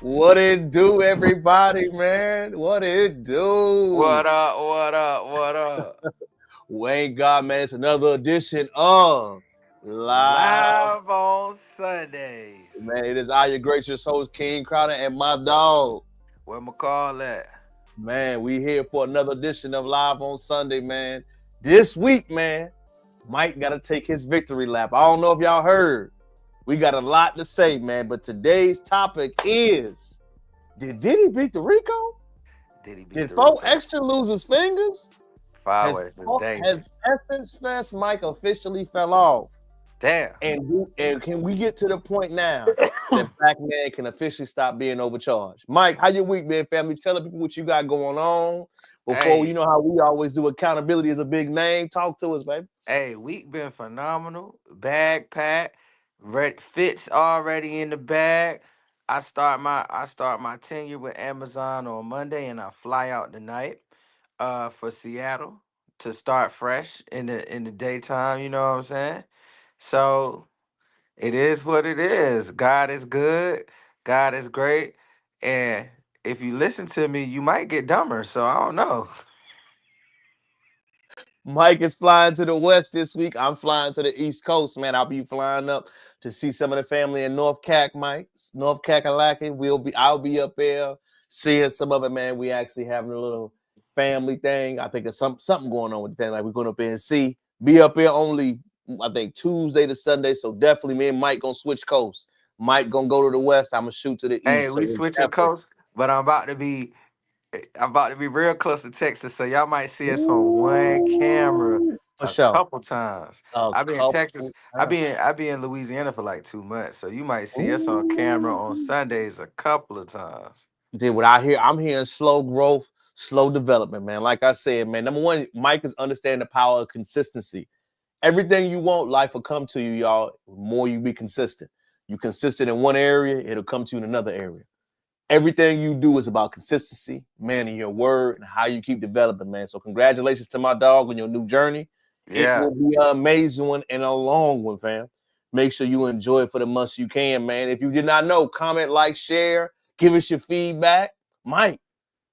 What it do, everybody, man? What it do? What up? What up? What up? Wayne God, man. It's another edition of Live. Live on Sundays. Man, it is I, your gracious host, King Crowder, and my dog. Where McCall at? Man, we here for another edition of Live on Sunday, man. This week, man, Mike got to take his victory lap. I don't know if y'all heard. We got a lot to say, man, but today's topic is, did Diddy beat the RICO? Diddy beat Did the Four Rico. Extra lose his fingers? Five Has ways is has dangerous. Essence Fest Mike officially fell off? Damn. And can we get to the point now that Black Man can officially stop being overcharged? Mike, how your week been, family? Tell the people what you got going on before you hey, know how we always do. Accountability is a big name. Talk to us, baby. week been phenomenal. Bag pack. Fits already in the bag. I start my tenure with Amazon on Monday and I fly out tonight for Seattle to start fresh in the daytime, you know what I'm saying? So it is what it is. God is good. God is great. And if you listen to me, you might get dumber. So I don't know. Mike is flying to the west this week. I'm flying to the east coast, man. I'll be flying up to see some of the family in North Cac, Mike. North Kakalaki. I'll be up there seeing some of it, man. We actually having a little family thing. I think there's something going on with the thing. Like we're going up there and see. Be up there only, I think, Tuesday to Sunday. So definitely me and Mike gonna switch coasts. Mike gonna go to the west. I'm gonna shoot to the Hey, east. So we we're switching definitely. coasts, but I'm about to be real close to Texas, so y'all might see us on one camera Ooh, for a sure. couple times. A I be in couple Texas. I times. be in I be in Louisiana for like 2 months, so you might see us on camera on Ooh. Sundays a couple of times. Did what I hear. I'm hearing slow growth, slow development, man. Like I said, man. Number one, Mike is understanding the power of consistency. Everything you want, life will come to you, y'all. The more you be consistent. You consistent in one area, it'll come to you in another area. Everything you do is about consistency, man, in your word and how you keep developing, man. So congratulations to my dog on your new journey. It Yeah. will be an amazing one and a long one, fam. Make sure you enjoy it for the months you can, man. If you did not know, comment, like, share, give us your feedback. Mike,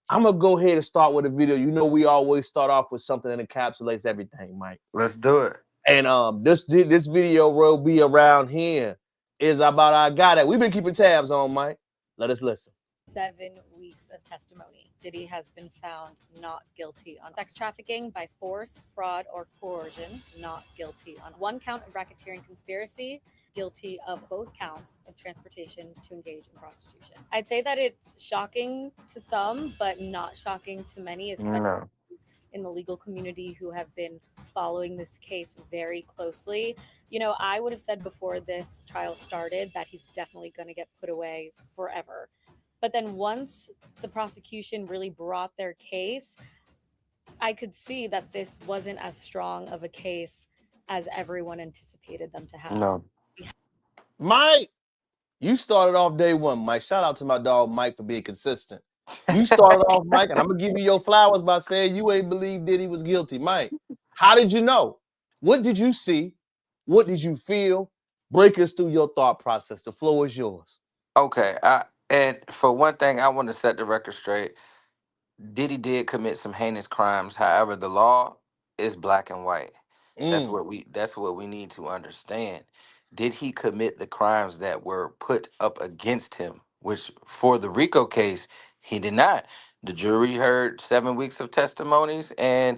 I'm gonna go ahead and start with a video. You know, we always start off with something that encapsulates everything, Mike. Let's do it. And this video will be around here is about our guy that we've been keeping tabs on, Mike. Let us listen. 7 weeks of testimony. Diddy has been found not guilty on sex trafficking by force, fraud, or coercion, not guilty on one count of racketeering conspiracy, guilty of both counts of transportation to engage in prostitution. I'd say that it's shocking to some, but not shocking to many, especially No. in the legal community who have been following this case very closely. You know, I would have said before this trial started that he's definitely going to get put away forever. But then once the prosecution really brought their case, I could see that this wasn't as strong of a case as everyone anticipated them to have. No. Mike, you started off day one, Mike. Shout out to my dog Mike for being consistent. You started off, Mike, and I'm gonna give you your flowers by saying you ain't believe Diddy was guilty. Mike, how did you know? What did you see? What did you feel? Break us through your thought process. The floor is yours. Okay. And for one thing, I want to set the record straight. Diddy did commit some heinous crimes. However, the law is black and white. Mm. That's what we need to understand. Did he commit the crimes that were put up against him? Which for the RICO case, he did not. The jury heard 7 weeks of testimonies, and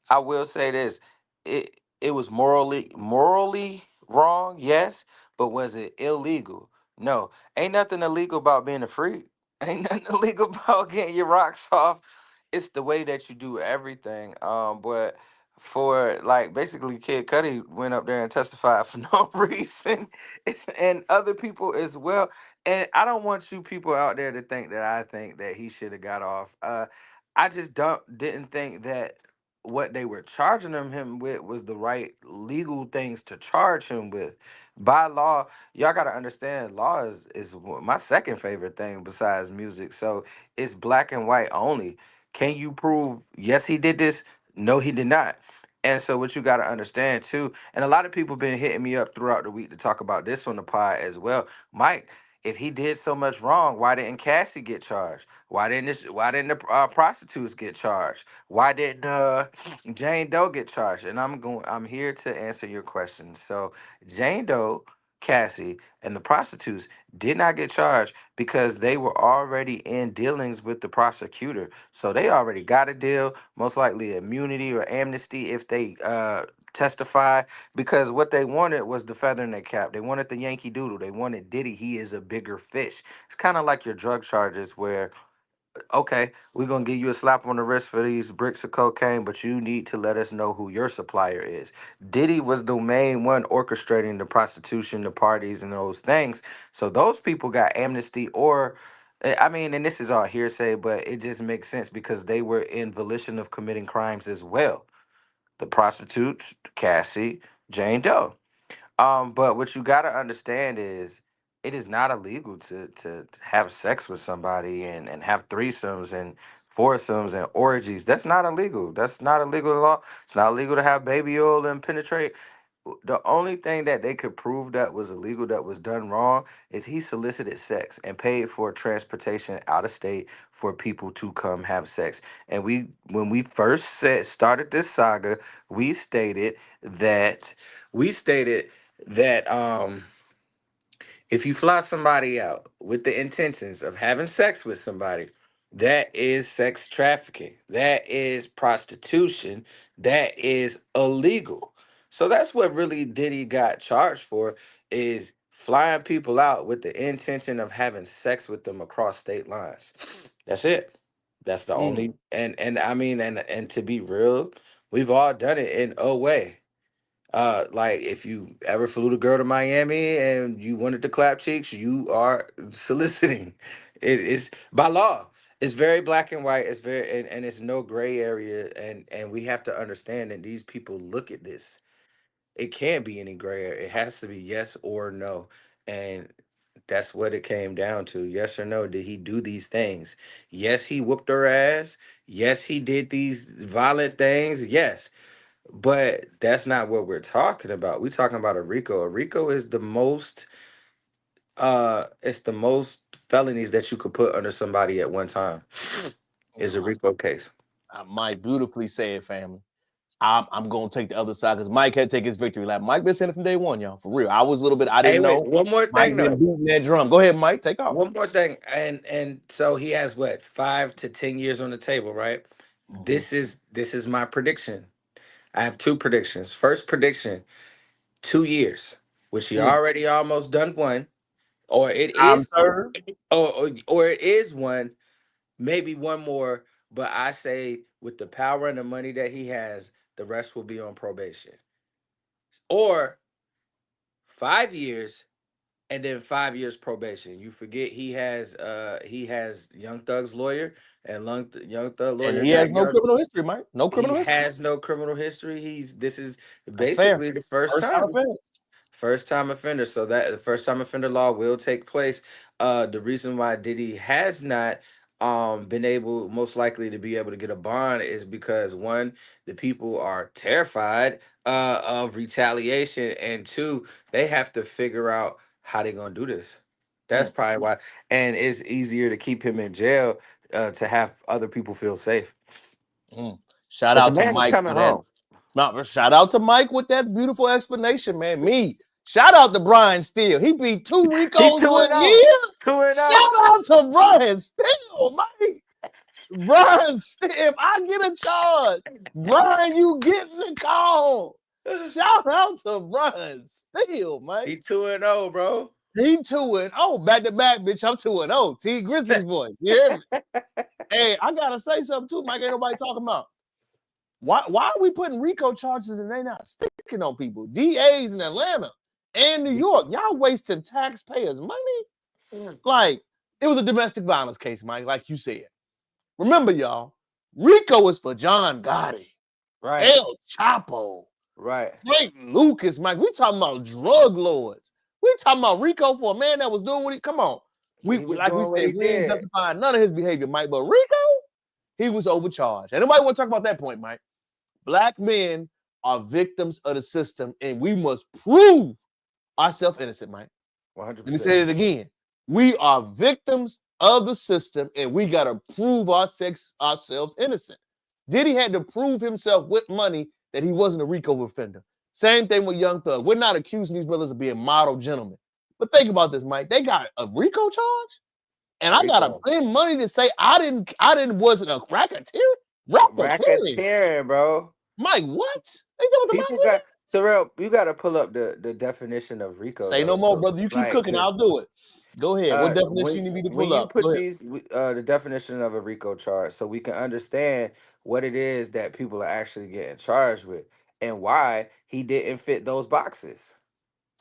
I will say this: it was morally wrong, yes, but was it illegal? No. Ain't nothing illegal about being a freak. Ain't nothing illegal about getting your rocks off. It's the way that you do everything. But for like basically Kid Cudi went up there and testified for no reason. And other people as well. And I don't want you people out there to think that I think that he should have got off. I just didn't think that what they were charging him with was the right legal things to charge him with. By law, y'all gotta understand, law is my second favorite thing besides music. So it's black and white only. Can you prove yes he did this? No, he did not. And so what you gotta understand too, and a lot of people been hitting me up throughout the week to talk about this on the pod as well. Mike, If he did so much wrong, why didn't Cassie get charged? Why didn't the prostitutes get charged? Why didn't Jane Doe get charged? And I'm here to answer your question. So Jane Doe, Cassie, and the prostitutes did not get charged because they were already in dealings with the prosecutor. So they already got a deal, most likely immunity or amnesty if they testify, because what they wanted was the feather in their cap. They wanted the Yankee Doodle. They wanted Diddy. He is a bigger fish. It's kind of like your drug charges where, okay, we're going to give you a slap on the wrist for these bricks of cocaine, but you need to let us know who your supplier is. Diddy was the main one orchestrating the prostitution, the parties, and those things. So those people got amnesty or, I mean, and this is all hearsay, but it just makes sense because they were in volition of committing crimes as well. The prostitutes, Cassie, Jane Doe. But what you gotta understand is it is not illegal to have sex with somebody and have threesomes and foursomes and orgies. That's not illegal. That's not illegal at all. It's not illegal to have baby oil and penetrate. The only thing that they could prove that was illegal, that was done wrong, is he solicited sex and paid for transportation out of state for people to come have sex. And when we first started this saga, we stated that we stated that if you fly somebody out with the intentions of having sex with somebody, that is sex trafficking. That is prostitution. That is illegal. So that's what really Diddy got charged for, is flying people out with the intention of having sex with them across state lines. That's it. That's the Mm. only, and I mean, and to be real, we've all done it in a way. Like if you ever flew the girl to Miami and you wanted to clap cheeks, you are soliciting. It is by law. It's very black and white. It's very and it's no gray area. And we have to understand that these people look at this. It can't be any gray area. It has to be yes or no. And that's what it came down to. Yes or no. Did he do these things? Yes, he whooped her ass. Yes, he did these violent things. Yes. But that's not what we're talking about. We're talking about a RICO. A RICO is the most it's the most felonies that you could put under somebody at one time. Is a RICO case. Mike beautifully said, family. I'm gonna take the other side because Mike had to take his victory lap. Mike been saying it from day one, y'all. For real. I was a little bit, I Hey, didn't wait, know. one more Mike thing been though. beating that drum. Go ahead, Mike. Take off. One more thing. And so he has what, 5 to 10 years on the table, right? Mhm. This is my prediction. I have two predictions. First prediction, 2 years, which he Mm. already almost done one, or it I'm is third. or it is one. Maybe one more, but I say with the power and the money that he has, the rest will be on probation. Or 5 years and then 5 years probation. You forget he has Young Thug's lawyer, and Young Thug And lawyer he has got no young. criminal history, Mike. No He criminal history. has no criminal history. This is That's fair. basically the first First time time. offense. First time offender. So that the first time offender law will take place. The reason why Diddy has not been able, most likely, to be able to get a bond is because one, the people are terrified of retaliation, and two, they have to figure out how they're gonna do this. That's Mm, probably why. And it's easier to keep him in jail to have other people feel safe. mm. Shout But the out to man is Mike coming for that. home. Shout out to Mike with that beautiful explanation, man. Shout out to Brian Steele. He beat 2 He Ricos 2 and 1 0. year. 2 and 0. Shout out to Brian Steele, Mike. Brian Steele, if I get a charge, Brian, you getting the call. Shout out to Brian Steele, Mike. He 2 and 0, bro. He 2 and back to back, bitch. I'm 2 and 0. T Grizzlies boys. You hear me? Hey, I gotta say something too, Mike. Ain't nobody talking about. Why are we putting RICO charges and they not sticking on people? DAs in Atlanta and New York, y'all wasting taxpayers' money. Like, it was a domestic violence case, Mike, like you said. Remember, y'all, RICO is for John Gotti, Right. El Chapo, Right. Frank Lucas, Mike. We talking about drug lords. We talking about RICO for a man that was doing what he, come on. He was Like we doing what he said, we ain't did. justifying none of his behavior, Mike, but RICO, he was overcharged. And nobody want to talk about that point, Mike. Black men are victims of the system, and we must prove ourselves innocent, Mike. Let me 100%. say it again. We are victims of the system, and we gotta prove ourselves innocent. Diddy had to prove himself with money that he wasn't a RICO offender. Same thing with Young Thug. We're not accusing these brothers of being model gentlemen. But think about this, Mike. They got a RICO charge, and I gotta Rico. pay money to say I didn't wasn't a racketeer. Racketeering. Racketeering, bro. Mike, what? Ain't that what the People mafia got did? Terrell, you gotta pull up the definition of RICO Say though. no more, So brother. You keep like cooking, cause I'll do it. Go ahead. What definition you need to when pull you up? Go put ahead. these the definition of a RICO charge so we can understand what it is that people are actually getting charged with and why he didn't fit those boxes.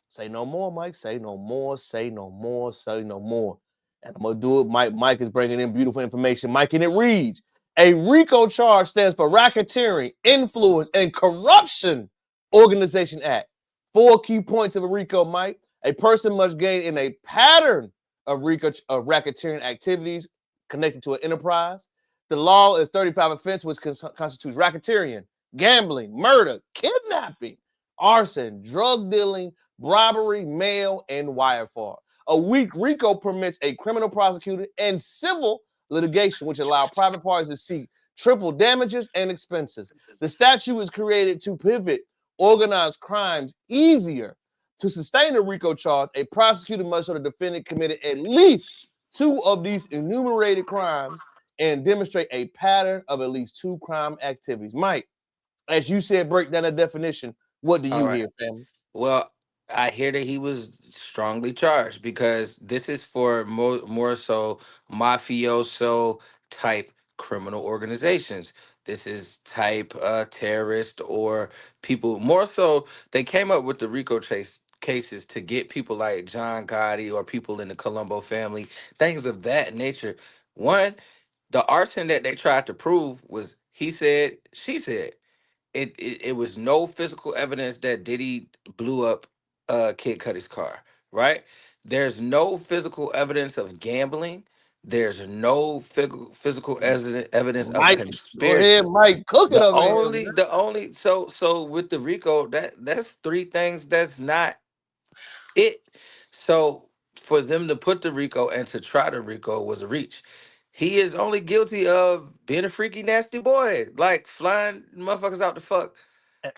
Say no more, Mike. Say no more. Say no more. Say no more. And I'm gonna do it. Mike is bringing in beautiful information. Mike, and it reads: a RICO charge stands for Racketeering, Influence, and Corruption Organization Act. Four key points of a RICO, Mike. A person must gain in a pattern of racketeering activities connected to an enterprise. The law is 35 offense, which constitutes racketeering, gambling, murder, kidnapping, arson, drug dealing, robbery, mail, and wire fraud. A weak RICO permits a criminal prosecutor and civil litigation, which allow private parties to seek triple damages and expenses. The statute is created to pivot organized crimes easier. To sustain a RICO charge, a prosecutor must show the defendant committed at least two of these enumerated crimes and demonstrate a pattern of at least two crime activities. Mike, as you said, break down the definition. What do All you right. hear, family? Well, I hear that he was strongly charged because this is for more so mafioso type criminal organizations. This is type terrorist or people more so they came up with the RICO chase cases to get people like John Gotti or people in the Colombo family, things of that nature. One, the arson that they tried to prove was he said, she said it was no physical evidence that Diddy blew up Kid Cudi's car, right? There's no physical evidence of gambling. There's no physical evidence of Mike, go ahead, conspiracy. Mike. Cook it The over here, only man. the only so with the RICO, that's three things that's not it. So for them to put the RICO and to try the RICO was a reach. He is only guilty of being a freaky nasty boy, like flying motherfuckers out the fuck.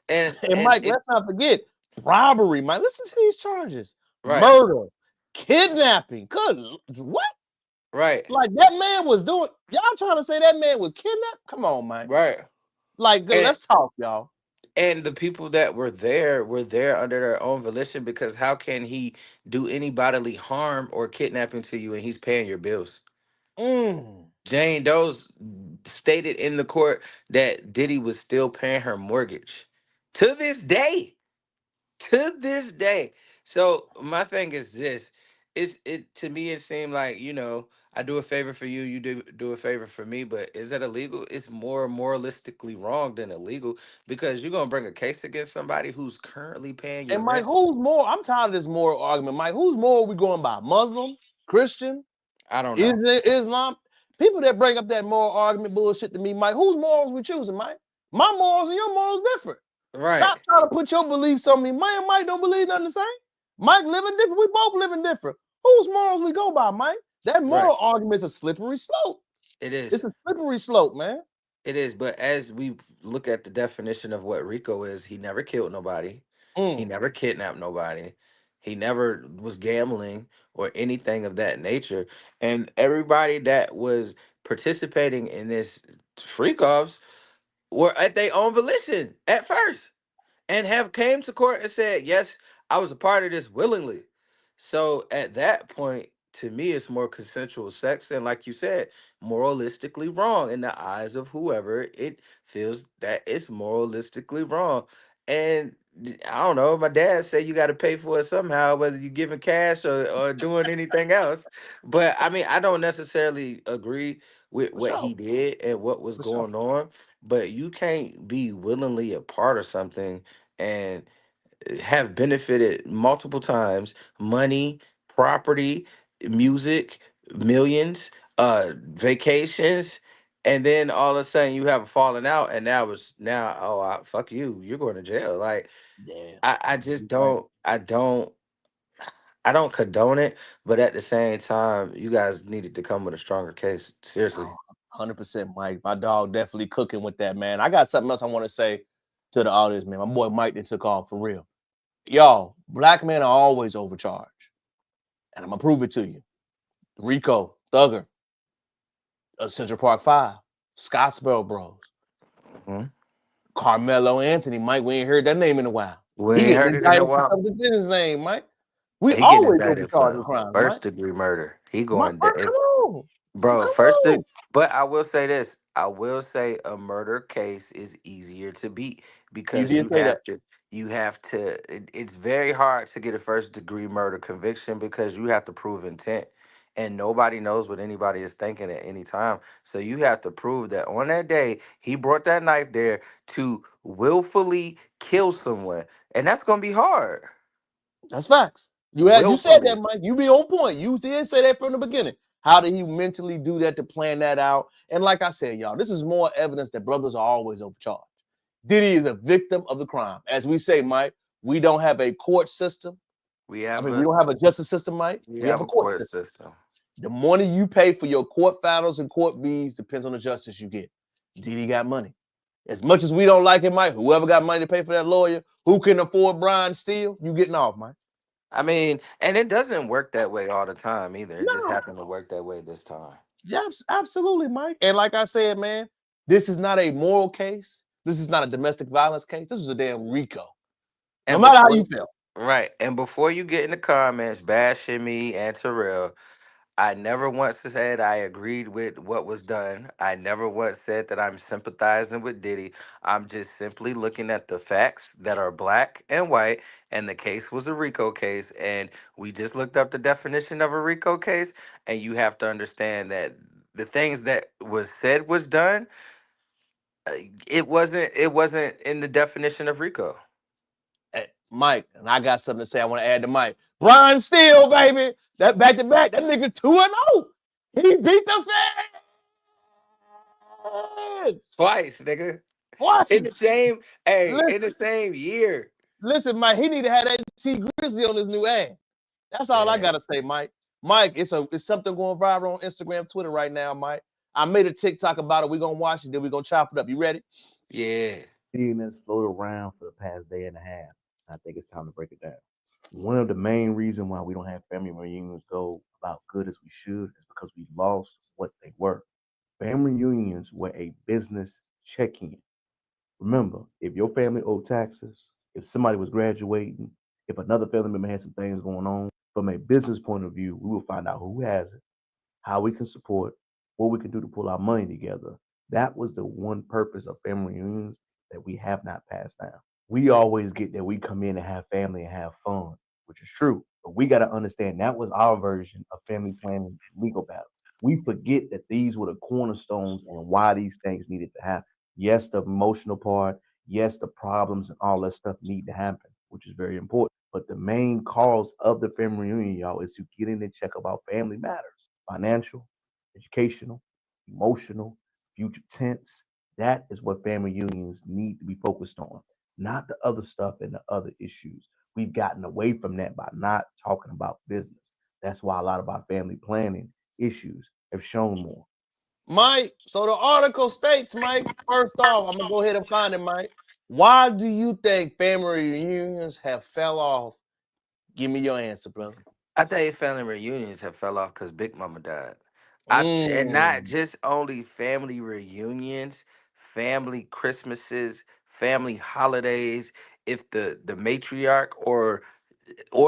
And And Mike, it let's not forget robbery, Mike. Listen to these charges: right, murder, kidnapping. Good, what? right, Like that man was doing? Y'all trying to say that man was kidnapped? Come on, Mike. right. Like, And let's talk, y'all. and the people that were there under their own volition because how can he do any bodily harm or kidnapping to you and he's paying your bills? Mm. Jane Doe's stated in the court that Diddy was still paying her mortgage to this day. To this day. So my thing is this. It's it to me it seemed like, I do a favor for you, you do a favor for me, but is that illegal? It's more moralistically wrong than illegal because you're gonna bring a case against somebody who's currently paying your And Mike, rent. who's more? I'm tired of this moral argument, Mike. Who's more? Are we going by Muslim, Christian, I don't is know. it Islam? People that bring up that moral argument bullshit to me, Mike. Whose morals we choosing, Mike? My morals and your morals different. Right, Stop trying to put your beliefs on me. Mike and Mike don't believe nothing the same. Mike living different. We both living different. Whose morals we go by, Mike? That right. moral argument is a slippery slope. It is. It's a slippery slope, man. It is, but as we look at the definition of what RICO is, he never killed nobody. He Mm. never kidnapped nobody. He never was gambling or anything of that nature. And everybody that was participating in this freak offs were at their own volition at first and have came to court and said, yes, I was a part of this willingly. So at that point, to me, it's more consensual sex, and like you said, moralistically wrong in the eyes of whoever it feels that it's moralistically wrong. And I don't know, my dad said you got to pay for it somehow, whether you're giving cash or doing anything else. But I mean, I don't necessarily agree with For what sure. he did and what was For sure. going on, but you can't be willingly a part of something and have benefited multiple times money, property, music, millions, vacations, and then all of a sudden you have a falling out, and now oh fuck you, you're going to jail. Like Yeah. I just Right. don't I don't condone it, but at the same time, you guys needed to come with a stronger case. Seriously. Oh, 100% Mike. My dog definitely cooking with that, man. I got something else I want to say to the audience, man. My boy Mike that took off for real. Y'all, black men are always overcharged. And I'm gonna prove it to you. Rico, Thugger, Central Park 5, Scottsboro Bros, Mhm. Carmelo Anthony, Mike. We ain't heard that name in a while. We He ain't getting heard it in a indicted for while. some of the business name, Mike. We He getting always indicted overcharge with for crimes, Mike. first degree murder. He Mike, going bro, if come on. bro Come first on. but I will say this. I will say a murder case is easier to beat You because did say that. it's very hard to get a first degree murder conviction because you have to prove intent. And nobody knows what anybody is thinking at any time. So you have to prove that on that day he brought that knife there to willfully kill someone. And that's gonna be hard. That's facts. You said that, Willfully. Mike. You be on point. You did say that from the beginning. How did he mentally do that to plan that out? And like I said, y'all, this is more evidence that brothers are always overcharged. Diddy is a victim of the crime. As we say, Mike, we don't have a court system. We I have mean, we a don't have a justice system, Mike. we We have have a a court court system. system. The money you pay for your court battles and court bees depends on the justice you get. Diddy got money. As much as we don't like it, Mike, whoever got money to pay for that lawyer, who can afford Brian Steele, you getting off, Mike. I mean, and it doesn't work that way all the time either. It just No. happened to work that way this time. Yes, absolutely, Mike. And like I said, man, this is not a moral case. This is not a domestic violence case. This is a damn RICO. No And matter how before you feel. right, and before you get in the comments bashing me and Terrell, I never once said I agreed with what was done. I never once said that I'm sympathizing with Diddy. I'm just simply looking at the facts that are black and white, and the case was a RICO case. And we just looked up the definition of a RICO case, and you have to understand that the things that was said was done, uh, it wasn't in the definition of RICO. Hey, Mike, and I got something to say. I want to add to Mike. Brian Steele, baby. That back to back. That nigga 2-0. He beat the fans. Twice, nigga. In the Twice. same, hey, in the Listen, same year. listen, Mike. He need to have that T Grizzly on his new ass. That's all I Man. gotta say, Mike. Mike, it's something going viral on Instagram, Twitter right now, Mike. I made a TikTok about it. We're gonna watch it, then we're gonna chop it up. You ready? Yeah. Seeing this float around for the past day and a half. I think it's time to break it down. One of the main reasons why we don't have family reunions go about good as we should is because we lost what they were. Family reunions were a business check-in. Remember, if your family owed taxes, if somebody was graduating, if another family member had some things going on, from a business point of view, we will find out who has it, how we can support, what we can do to pull our money together. That was the one purpose of family reunions that we have not passed down. We always get that we come in and have family and have fun, which is true. But we got to understand that was our version of family planning legal battle. We forget that these were the cornerstones and why these things needed to happen. Yes, the emotional part, yes, the problems and all that stuff need to happen, which is very important. But the main cause of the family reunion, y'all, is to get in and check about family matters, financial, educational, emotional, future tense. That is what family unions need to be focused on, not the other stuff and the other issues. We've gotten away from that by not talking about business. That's why a lot of our family planning issues have shown more. Mike, so the article states, Mike, first off, I'm gonna go ahead and find it, Mike. Why do you think family reunions have fell off? Give me your answer, brother. I think family reunions have fell off because Big Mama died. And not Mm. just only family reunions, family Christmases, family holidays. If the matriarch or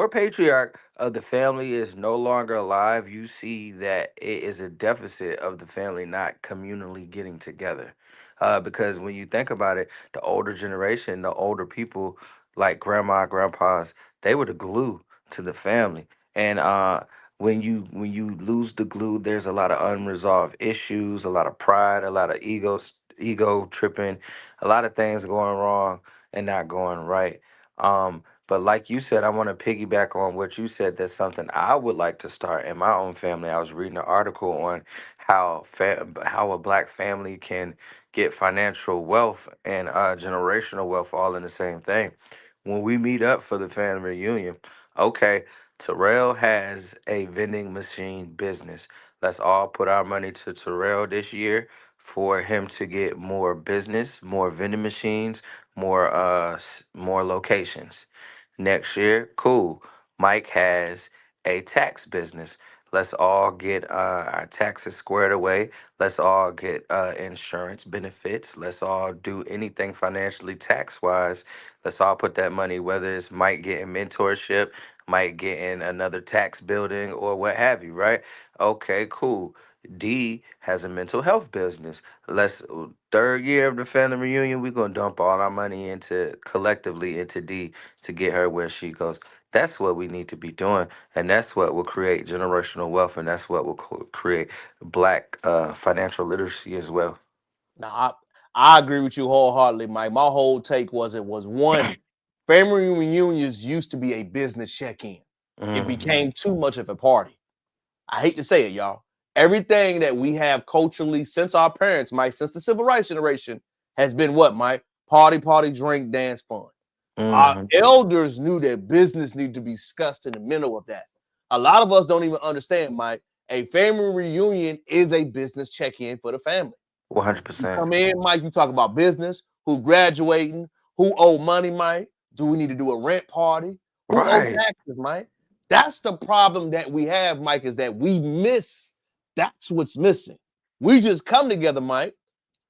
patriarch of the family is no longer alive, you see that it is a deficit of the family not communally getting together. Because when you think about it, the older generation, the older people like grandma, grandpas, they were the glue to the family. And when you lose the glue, there's a lot of unresolved issues, a lot of pride, a lot of ego tripping, a lot of things going wrong and not going right. But like you said, I want to piggyback on what you said. That's something I would like to start in my own family. I was reading an article on how a black family can get financial wealth and generational wealth all in the same thing. When we meet up for the family reunion, Okay, Terrell has a vending machine business. Let's all put our money to Terrell this year for him to get more business, more vending machines, more locations. Next year, cool. Mike has a tax business. Let's all get our taxes squared away. Let's all get insurance benefits. Let's all do anything financially tax wise. Let's all put that money, whether it's Mike getting mentorship, Mike getting another tax building, or what have you, right? Okay, cool. D has a mental health business. Let's third year of the family reunion, we're gonna dump all our money into collectively into D to get her where she goes. That's what we need to be doing, and that's what will create generational wealth, and that's what will create black financial literacy as well. Now, I agree with you wholeheartedly, Mike. My whole take was it was one, family reunions used to be a business check-in. It Hmm. became too much of a party. I hate to say it, y'all. Everything that we have culturally since our parents, Mike, since the civil rights generation, has been what, Mike? Party, party, drink, dance, fun. Our Hmm. elders knew that business needed to be discussed in the middle of that. A lot of us don't even understand, Mike. A family reunion is a business check-in for the family. You 100%. come in, Mike, you talk about business, who graduating, who owe money, Mike. Do we need to do a rent party? Who owe Right. taxes, Mike? That's the problem that we have, Mike, is that we miss. That's what's missing. We just come together, Mike.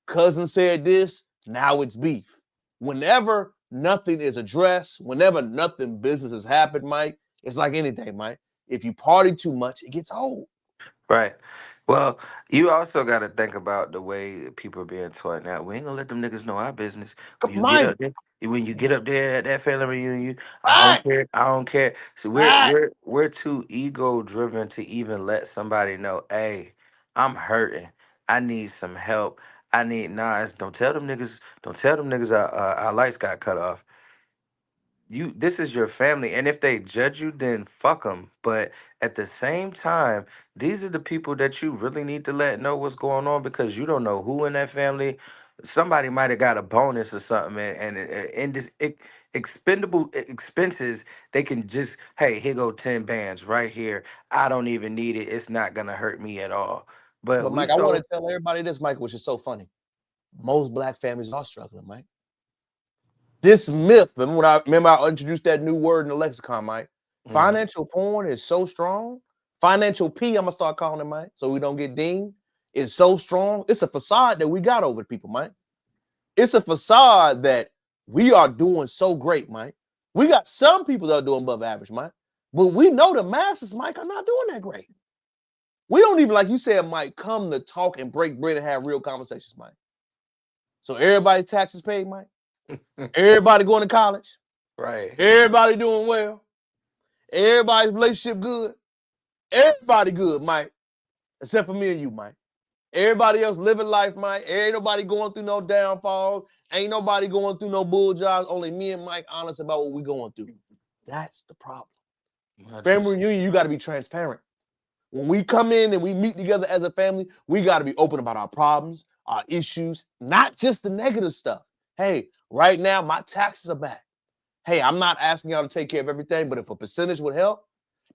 Cousin said this, now it's beef. Whenever nothing is addressed, whenever nothing business has happened, Mike, it's like anything, Mike. If you party too much, it gets old. Right. Well, you also got to think about the way people are being taught now. We ain't gonna let them niggas know our business. When you get Mike, up there, when you get up there at that family reunion, I don't Mike, care. I don't care. So we're Mike. we're we're too ego driven to even let somebody know. Hey, I'm hurting. I need some help. I need Nas. Don't tell them niggas. Don't tell them niggas our lights got cut off. This is your family, and if they judge you, then fuck them. But at the same time, these are the people that you really need to let know what's going on, because you don't know who in that family. Somebody might have got a bonus or something, and in this expendable expenses, they can just, hey, here go 10 bands right here. I don't even need it. It's not gonna hurt me at all. But But we Mike, I want so to tell everybody this, Mike, which is so funny. Most black families are struggling, Mike. This myth, remember I introduced that new word in the lexicon, Mike. mhm. Financial porn is so strong. Financial P, I'm gonna start calling it, Mike, so we don't get dinged. It's so strong. It's a facade that we got over people, Mike. It's a facade that we are doing so great, Mike. We got some people that are doing above average, Mike. But we know the masses, Mike, are not doing that great. We don't even, like you said, Mike, come to talk and break bread and have real conversations, Mike. So everybody's taxes paid, Mike. Everybody going to college. Right. Everybody doing well. Everybody's relationship good. Everybody good, Mike, except for me and you, Mike. Everybody else living life, Mike. Ain't nobody going through no downfalls. Ain't nobody going through no bull jobs. Only me and Mike honest about what we going through. That's the problem. Family 100%. reunion, you got to be transparent. When we come in and we meet together as a family, we got to be open about our problems, our issues, not just the negative stuff. Hey, right now, my taxes are back. Hey, I'm not asking y'all to take care of everything, but if a percentage would help,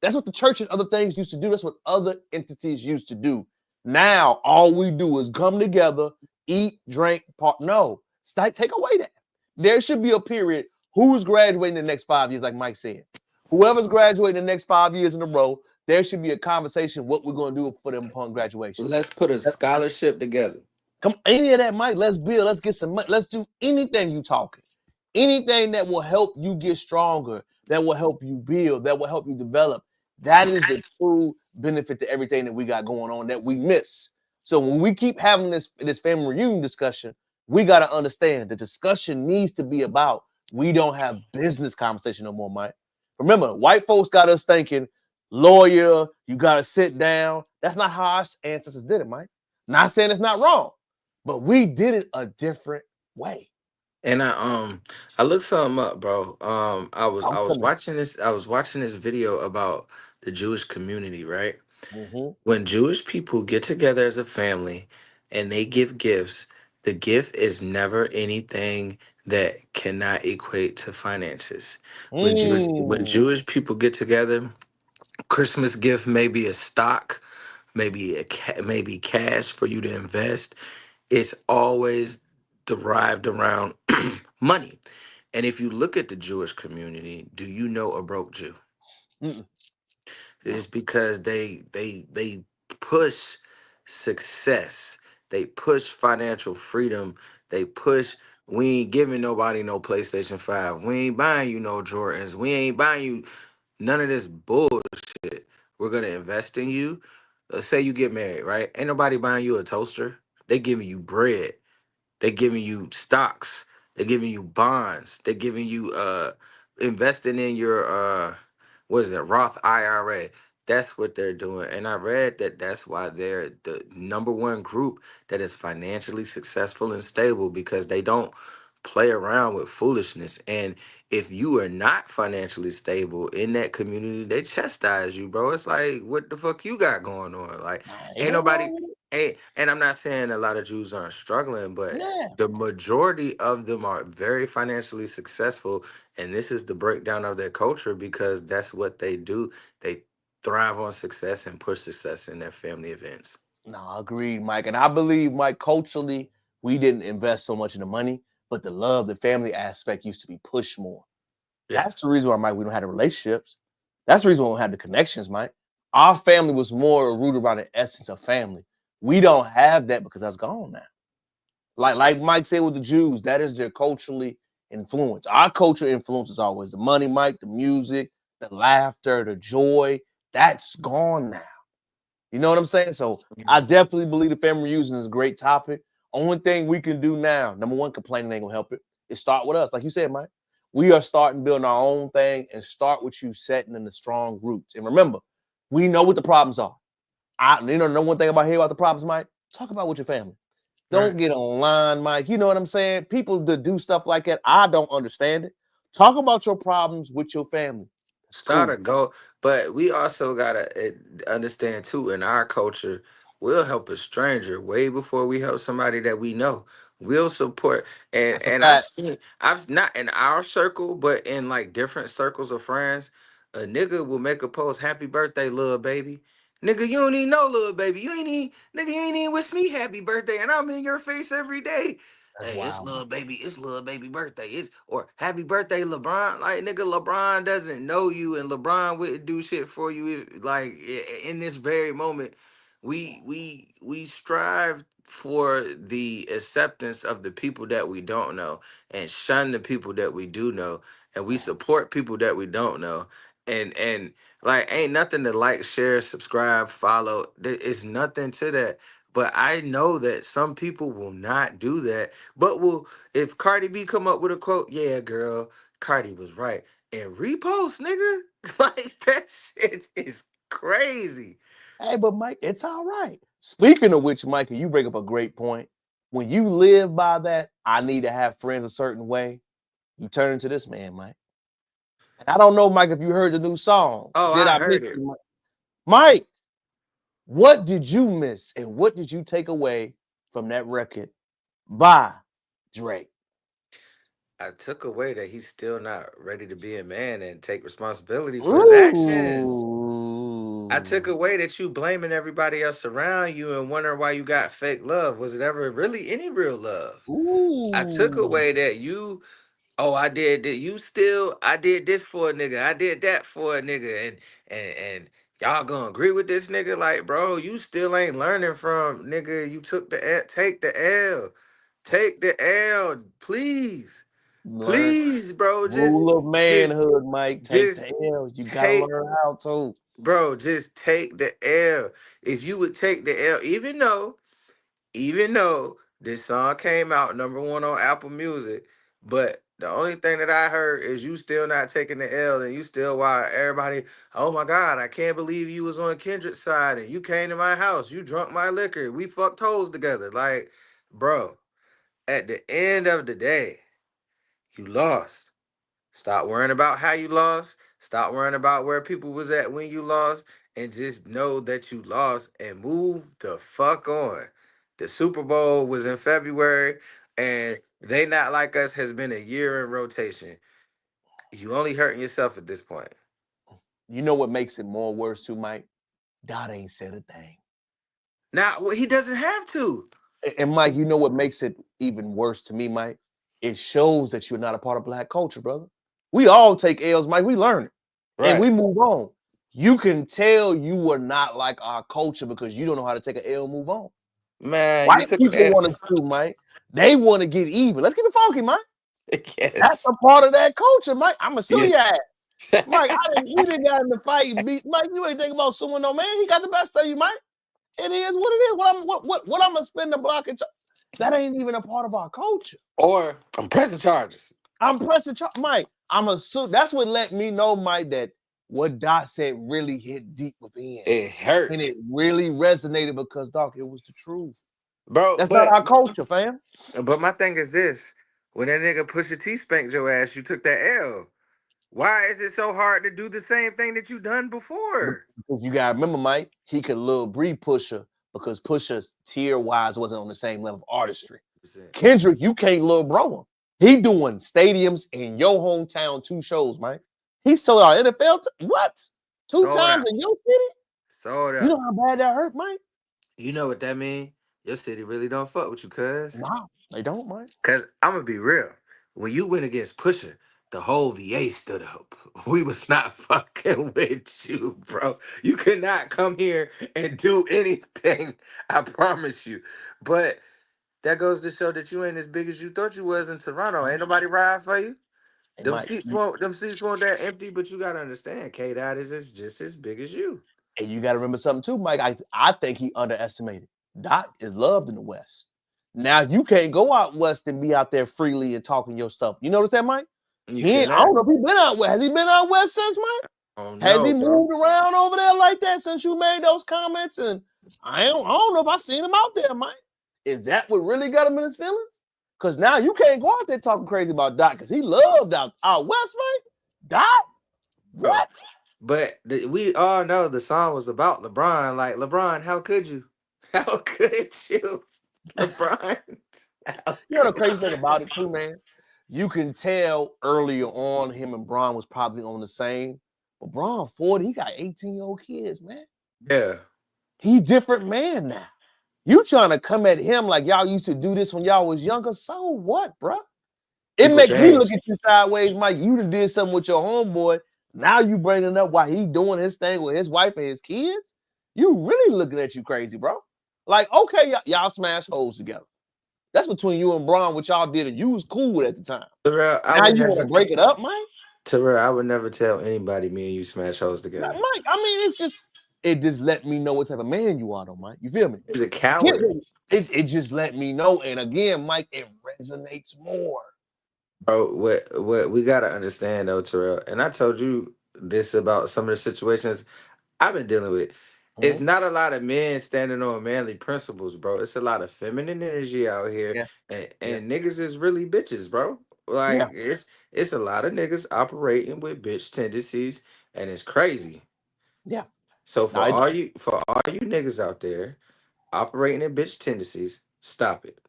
that's what the church and other things used to do. That's what other entities used to do. Now, all we do is come together, eat, drink, part. No, take away that. There should be a period. Who's graduating the next 5 years, like Mike said? Whoever's graduating the next 5 years in a row, there should be a conversation what we're going to do for them upon graduation. Let's put a scholarship together. Come any of that, Mike. Let's build. Let's get some money. Let's do anything you talking. Anything that will help you get stronger, that will help you build, that will help you develop. That is the true benefit to everything that we got going on that we miss. So when we keep having this family reunion discussion, we got to understand the discussion needs to be about we don't have business conversation no more, Mike. Remember, white folks got us thinking lawyer, you got to sit down. That's not how our ancestors did it, Mike. Not saying it's not wrong, but we did it a different way. And I looked something up, bro. I was Ultimate. watching this. I was watching this video about the Jewish community, right? Mhm. When Jewish people get together as a family and they give gifts, the gift is never anything that cannot equate to finances. When Mm. Jewish people get together, Christmas gift may be a stock, maybe cash for you to invest. It's always derived around money. And if you look at the Jewish community, do you know a broke Jew? Mm-mm. No. It's because they push success. They push financial freedom. They push we ain't giving nobody no PlayStation 5. We ain't buying you no Jordans. We ain't buying you none of this bullshit. We're gonna invest in you. Let's say you get married, right? Ain't nobody buying you a toaster. They giving you bread. They're giving you stocks. They're giving you bonds. They're giving you investing in your what is it, Roth IRA. That's what they're doing. And I read that that's why they're the number one group that is financially successful and stable because they don't play around with foolishness. And if you are not financially stable in that community, they chastise you, bro. It's like, what the fuck you got going on? Like, Ain't ain't nothing nobody wrong with it. and I'm not saying a lot of Jews aren't struggling, but Yeah. the majority of them are very financially successful. And this is the breakdown of their culture because that's what they do. They thrive on success and push success in their family events. No, agreed, Mike. And I believe, Mike, culturally, we didn't invest so much in the money, but the love, the family aspect used to be pushed more. Yeah. That's the reason why, Mike, we don't have the relationships. That's the reason why we don't have the connections, Mike. Our family was more rooted around the essence of family. We don't have that because that's gone now. Like Mike said with the Jews, that is their culturally influence. Our culture influence is always the money, Mike, the music, the laughter, the joy. That's gone now. You know what I'm saying? So I definitely believe the family reunion is a great topic. Only thing we can do now, number one, complaining ain't gonna help it. Is start with us, like you said, Mike. We are starting building our own thing and start with you setting in the strong roots. And remember, we know what the problems are. Know one thing about here about the problems, Mike. Talk about with your family. Right. Don't get online, Mike. You know what I'm saying? People that do stuff like that, I don't understand it. Talk about your problems with your family. That's Start cool. a go, but we also gotta understand too. In our culture, we'll help a stranger way before we help somebody that we know. We'll support, and That's a I've fact. seen, I've not in our circle, but in like different circles of friends, a nigga will make a post, "Happy birthday, little baby." Nigga, you don't even know little baby. You ain't even nigga, you ain't even wish me happy birthday, and I'm in your face every day. That's Hey, wild, Mike. it's little baby birthday. It's or happy birthday, LeBron. Like nigga, LeBron doesn't know you, and LeBron wouldn't do shit for you. Like in this very moment, we strive for the acceptance of the people that we don't know, and shun the people that we do know, and we support people that we don't know, and like ain't nothing to like, share, subscribe, follow. It's nothing to that. But I know that some people will not do that but will if Cardi B come up with a quote, yeah, girl, Cardi was right, and repost, nigga, like that shit is crazy. Hey, but Mike, it's all right. Speaking of which, Mike, you bring up a great point. When you live by that, I need to have friends a certain way. You turn into this man, Mike. And I don't know, Mike, if you heard the new song. Oh, Did I I miss heard it. you, Mike? Mike, what did you miss and what did you take away from that record by Drake? I took away that he's still not ready to be a man and take responsibility for his actions. I took Ooh. away that you blaming everybody else around you and wondering why you got fake love. Was it ever really any real love? I took Ooh. away that you oh, I did that. You still, I did this for a nigga. I did that for a nigga, and y'all gonna agree with this nigga? Like, bro, you still ain't learning from nigga. You took the L, take the L, please, Learn please, bro. rule of Just, manhood, Mike. Take the just L. You gotta take, learn how to. bro. Just take the L. If you would take the L, even though this song came out number one on Apple Music, but the only thing that I heard is you still not taking the L, and you still why everybody, oh my God, I can't believe you was on Kendrick's side and you came to my house, you drunk my liquor, we fucked hoes together. Like, bro, at the end of the day, you lost. Stop worrying about how you lost. Stop worrying about where people was at when you lost, and just know that you lost and move the fuck on. The Super Bowl was in February, and They Not Like Us has been a year in rotation. You only hurting yourself at this point. You know what makes it more worse too, Mike? Dot ain't said a thing. Now, well, he doesn't have to. And Mike, you know what makes it even worse to me, Mike? It shows that you're not a part of Black culture, brother. We all take L's, Mike. We learn it. And we Right. move on. You can tell you were not like our culture because you don't know how to take an L, move on. Man, you White took an people L. want to do, Mike. They want to get even. Let's keep it funky, Mike. That's Yes. a part of that culture, Mike. I'ma sue Yeah. your ass. Mike, we didn't got in the fight and beat. Mike, you ain't think about suing no man. He got the best of you, Mike. It is what it is. What I'm gonna spend the block and that ain't even a part of our culture. Or I'm pressing charges. I'm pressing Mike. I'm a suit. That's what let me know, Mike, that what Dot said really hit deep within. It hurt. And it really resonated because, Doc, it was the truth. Bro, That's not our culture, fam. but my thing is this. When that nigga Pusha T spanked your ass, you took that L. Why is it so hard to do the same thing that you done before? Because you gotta remember, Mike, he could little breathe Pusha because Pusha's tier-wise wasn't on the same level of artistry. Kendrick, you can't little bro him. He doing stadiums in your hometown, 2 shows, Mike. He sold out NFL. What? 2 Sold times out. in your city? Sold out. You know how bad that hurt, Mike? You know what that mean? Your city really don't fuck with you, cuz. No, they don't, Mike. Cause I'm gonna be real. When you went against Pusha, the whole VA stood up. We was not fucking with you, bro. You could not come here and do anything. I promise you. But that goes to show that you ain't as big as you thought you was in Toronto. Ain't nobody ride for you. And Mike, Them seats won't that empty, but you gotta understand, K Dot is just as big as you. and you got to remember something too, Mike. I think he underestimated. Dot is loved in the West. Now you can't go out west and be out there freely and talking your stuff. You notice that, Mike? You I cannot. don't know if he been out west. Has he been out west since, Mike? Oh no, Has he bro. moved around over there like that since you made those comments? And I don't know if I seen him out there, Mike. Is that what really got him in his feelings? Because now you can't go out there talking crazy about Dot because he loved out west, Mike. Dot? Bro. What? But we all know the song was about LeBron. Like, LeBron, how could you? How could you? LeBron. You know the crazy thing about it too, man? You can tell earlier on him and Braun was probably on the same. But Braun 40, he got 18-year-old kids, man. Yeah. He different man now. You trying to come at him like y'all used to do this when y'all was younger. So what, bro? It People makes me change. look at you sideways, Mike. You done did something with your homeboy. Now you bringing up why he doing his thing with his wife and his kids. You really looking at you crazy, bro. Like, okay, y'all smash holes together. That's between you and Braun, what y'all did, and you was cool with at the time. Terrell, Now you want to break it up, Mike? Terrell, I would never tell anybody me and you smash hoes together. Mike, I mean, it just let me know what type of man you are, though, Mike. You feel me? He's a coward. It just let me know. And again, Mike, it resonates more. Bro, what we gotta understand though, Terrell, and I told you this about some of the situations I've been dealing with. It's not a lot of men standing on manly principles, bro. It's a lot of feminine energy out here, and niggas is really bitches, bro. Like it's a lot of niggas operating with bitch tendencies, and it's crazy. Yeah. So for all you niggas out there operating in bitch tendencies, stop it.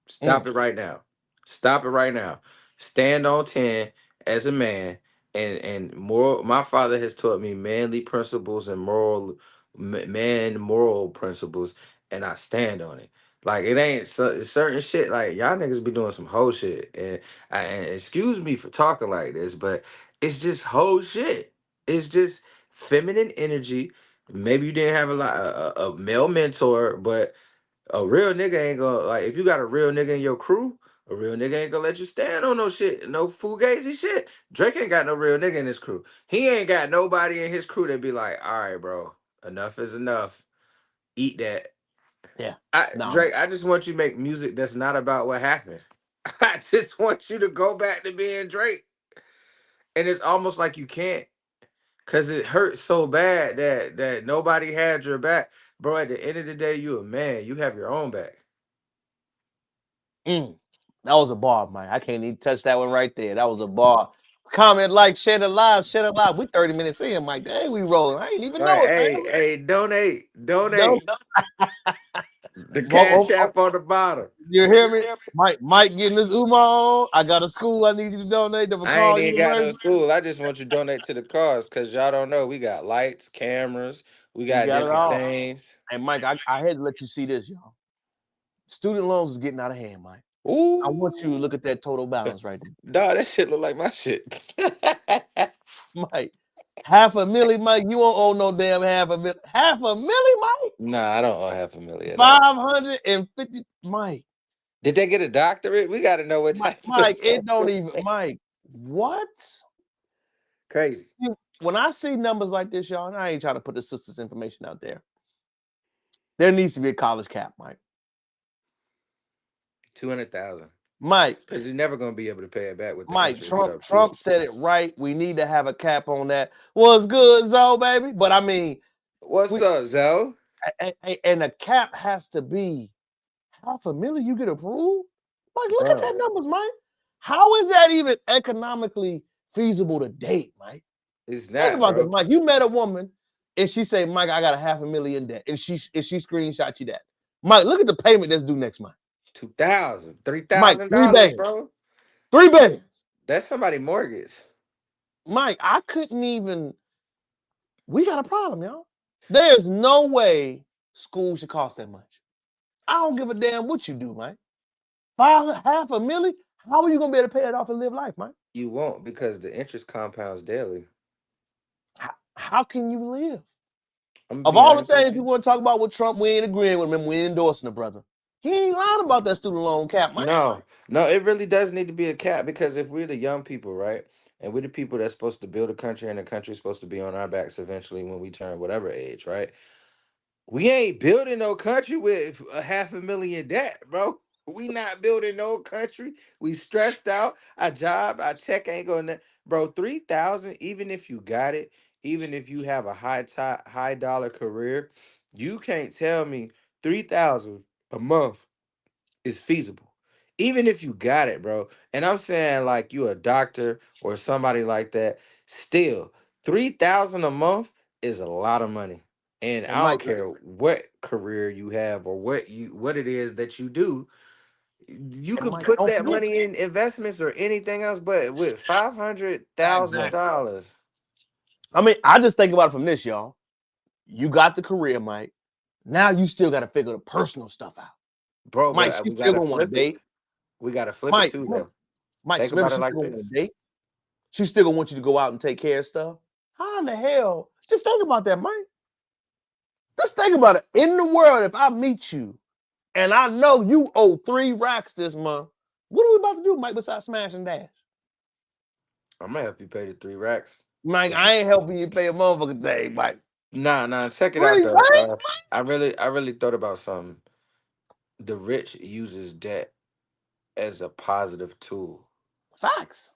Stop it right now. Stop it right now. Stand on 10 as a man, and moral. My father has taught me manly principles and moral principles, and I stand on it. Like it ain't certain shit. Like y'all niggas be doing some whole shit, and excuse me for talking like this, but it's just whole shit. It's just feminine energy. Maybe you didn't have a male mentor, but a real nigga ain't gonna, like, if you got a real nigga in your crew, a real nigga ain't gonna let you stand on no shit, no fugazi shit. Drake ain't got no real nigga in his crew. He ain't got nobody in his crew that be like, all right, bro, enough is enough. Eat that. Yeah. Drake, I just want you to make music that's not about what happened. I just want you to go back to being Drake. And it's almost like you can't. Cause it hurts so bad that nobody had your back. Bro, at the end of the day, you a man. You have your own back. That was a bar, Mike. I can't even touch that one right there. That was a bar. Comment, like, share the live, share the live. We 30 minutes in, Mike. Dang, we rolling. I ain't even know it, fam. Hey, donate. The cash app on the bottom. You hear me? Mike getting this Uber on. I got a school I need you to donate to I ain't McCall even got no University. school. I just want you to donate to the cause because y'all don't know. We got lights, cameras, we We got got it different all. things. And Mike, I had to let you see this, y'all. Student loans is getting out of hand, Mike. Ooh. I want you to look at that total balance right there. Dog, that shit look like my shit. Mike, $500,000, Mike. You won't owe no damn $500,000. $500,000, Mike. Nah, I don't owe $500,000 at all. 550, Mike. Did they get a doctorate? We got to know what type Mike, of it don't even, Mike. What? crazy. When I see numbers like this, y'all, and I ain't trying to put the sisters' information out there. There needs to be a college cap, Mike. 200,000. Mike, because you're never gonna be able to pay it back with the Mike, interest stuff. Trump said it right. We need to have a cap on that. What's good, Zoe, baby? But I mean, What's up, Zoe? And the cap has to be $500,000. You get approved? Mike, look at that numbers, Mike. How is that even economically feasible to date, Mike? It's not. Think about bro. this, Mike. You met a woman and she say, Mike, I got $500,000 in debt. And she screenshot you that. Mike, look at the payment that's due next month. $2,000, Mike, $3,000, bro. $3 billion. That's somebody's mortgage. Mike, I couldn't even. We got a problem, y'all. There's no way school should cost that much. I don't give a damn what you do, Mike. $500,000? How are you gonna be able to pay it off and live life, Mike? You won't because the interest compounds daily. How can you live? Of all the things we want to talk about with Trump, we ain't agreeing with him. We ain't endorsing the brother. He ain't lying about that student loan cap, Mike. No, it really does need to be a cap because if we're the young people, right, and we're the people that's supposed to build a country and the country's supposed to be on our backs eventually when we turn whatever age, right? We ain't building no country with $500,000 debt, bro. We not building no country. We stressed out. Our job, our check ain't going. Bro, 3,000. Even if you got it, even if you have a high dollar career, you can't tell me 3,000 a month is feasible. Even if you got it, bro. And I'm saying like you a doctor or somebody like that. Still, 3,000 a month is a lot of money. And I Mike, don't care what career you have or what it is that you do. You could Mike, put that money in investments or anything else, but with $500,000. I mean, I just think about it from this, y'all. You got the career, Mike. Now you still got to figure the personal stuff out. Bro, Mike, but she's we still gotta gonna want to flip it. date. We gotta flip Mike, it too, though. Mike, Think remember about it she's like still gonna want this. to date. She's still gonna want you to go out and take care of stuff. How in the hell? Just think about that, Mike. Just think about it. In the world, if I meet you and I know you owe 3 racks this month, what are we about to do, Mike, besides smash and dash? I'm gonna help you pay the 3 racks. Mike, I ain't helping you pay a motherfucking thing, Mike. Nah, check it out though. I really thought about something. The rich uses debt as a positive tool. Facts.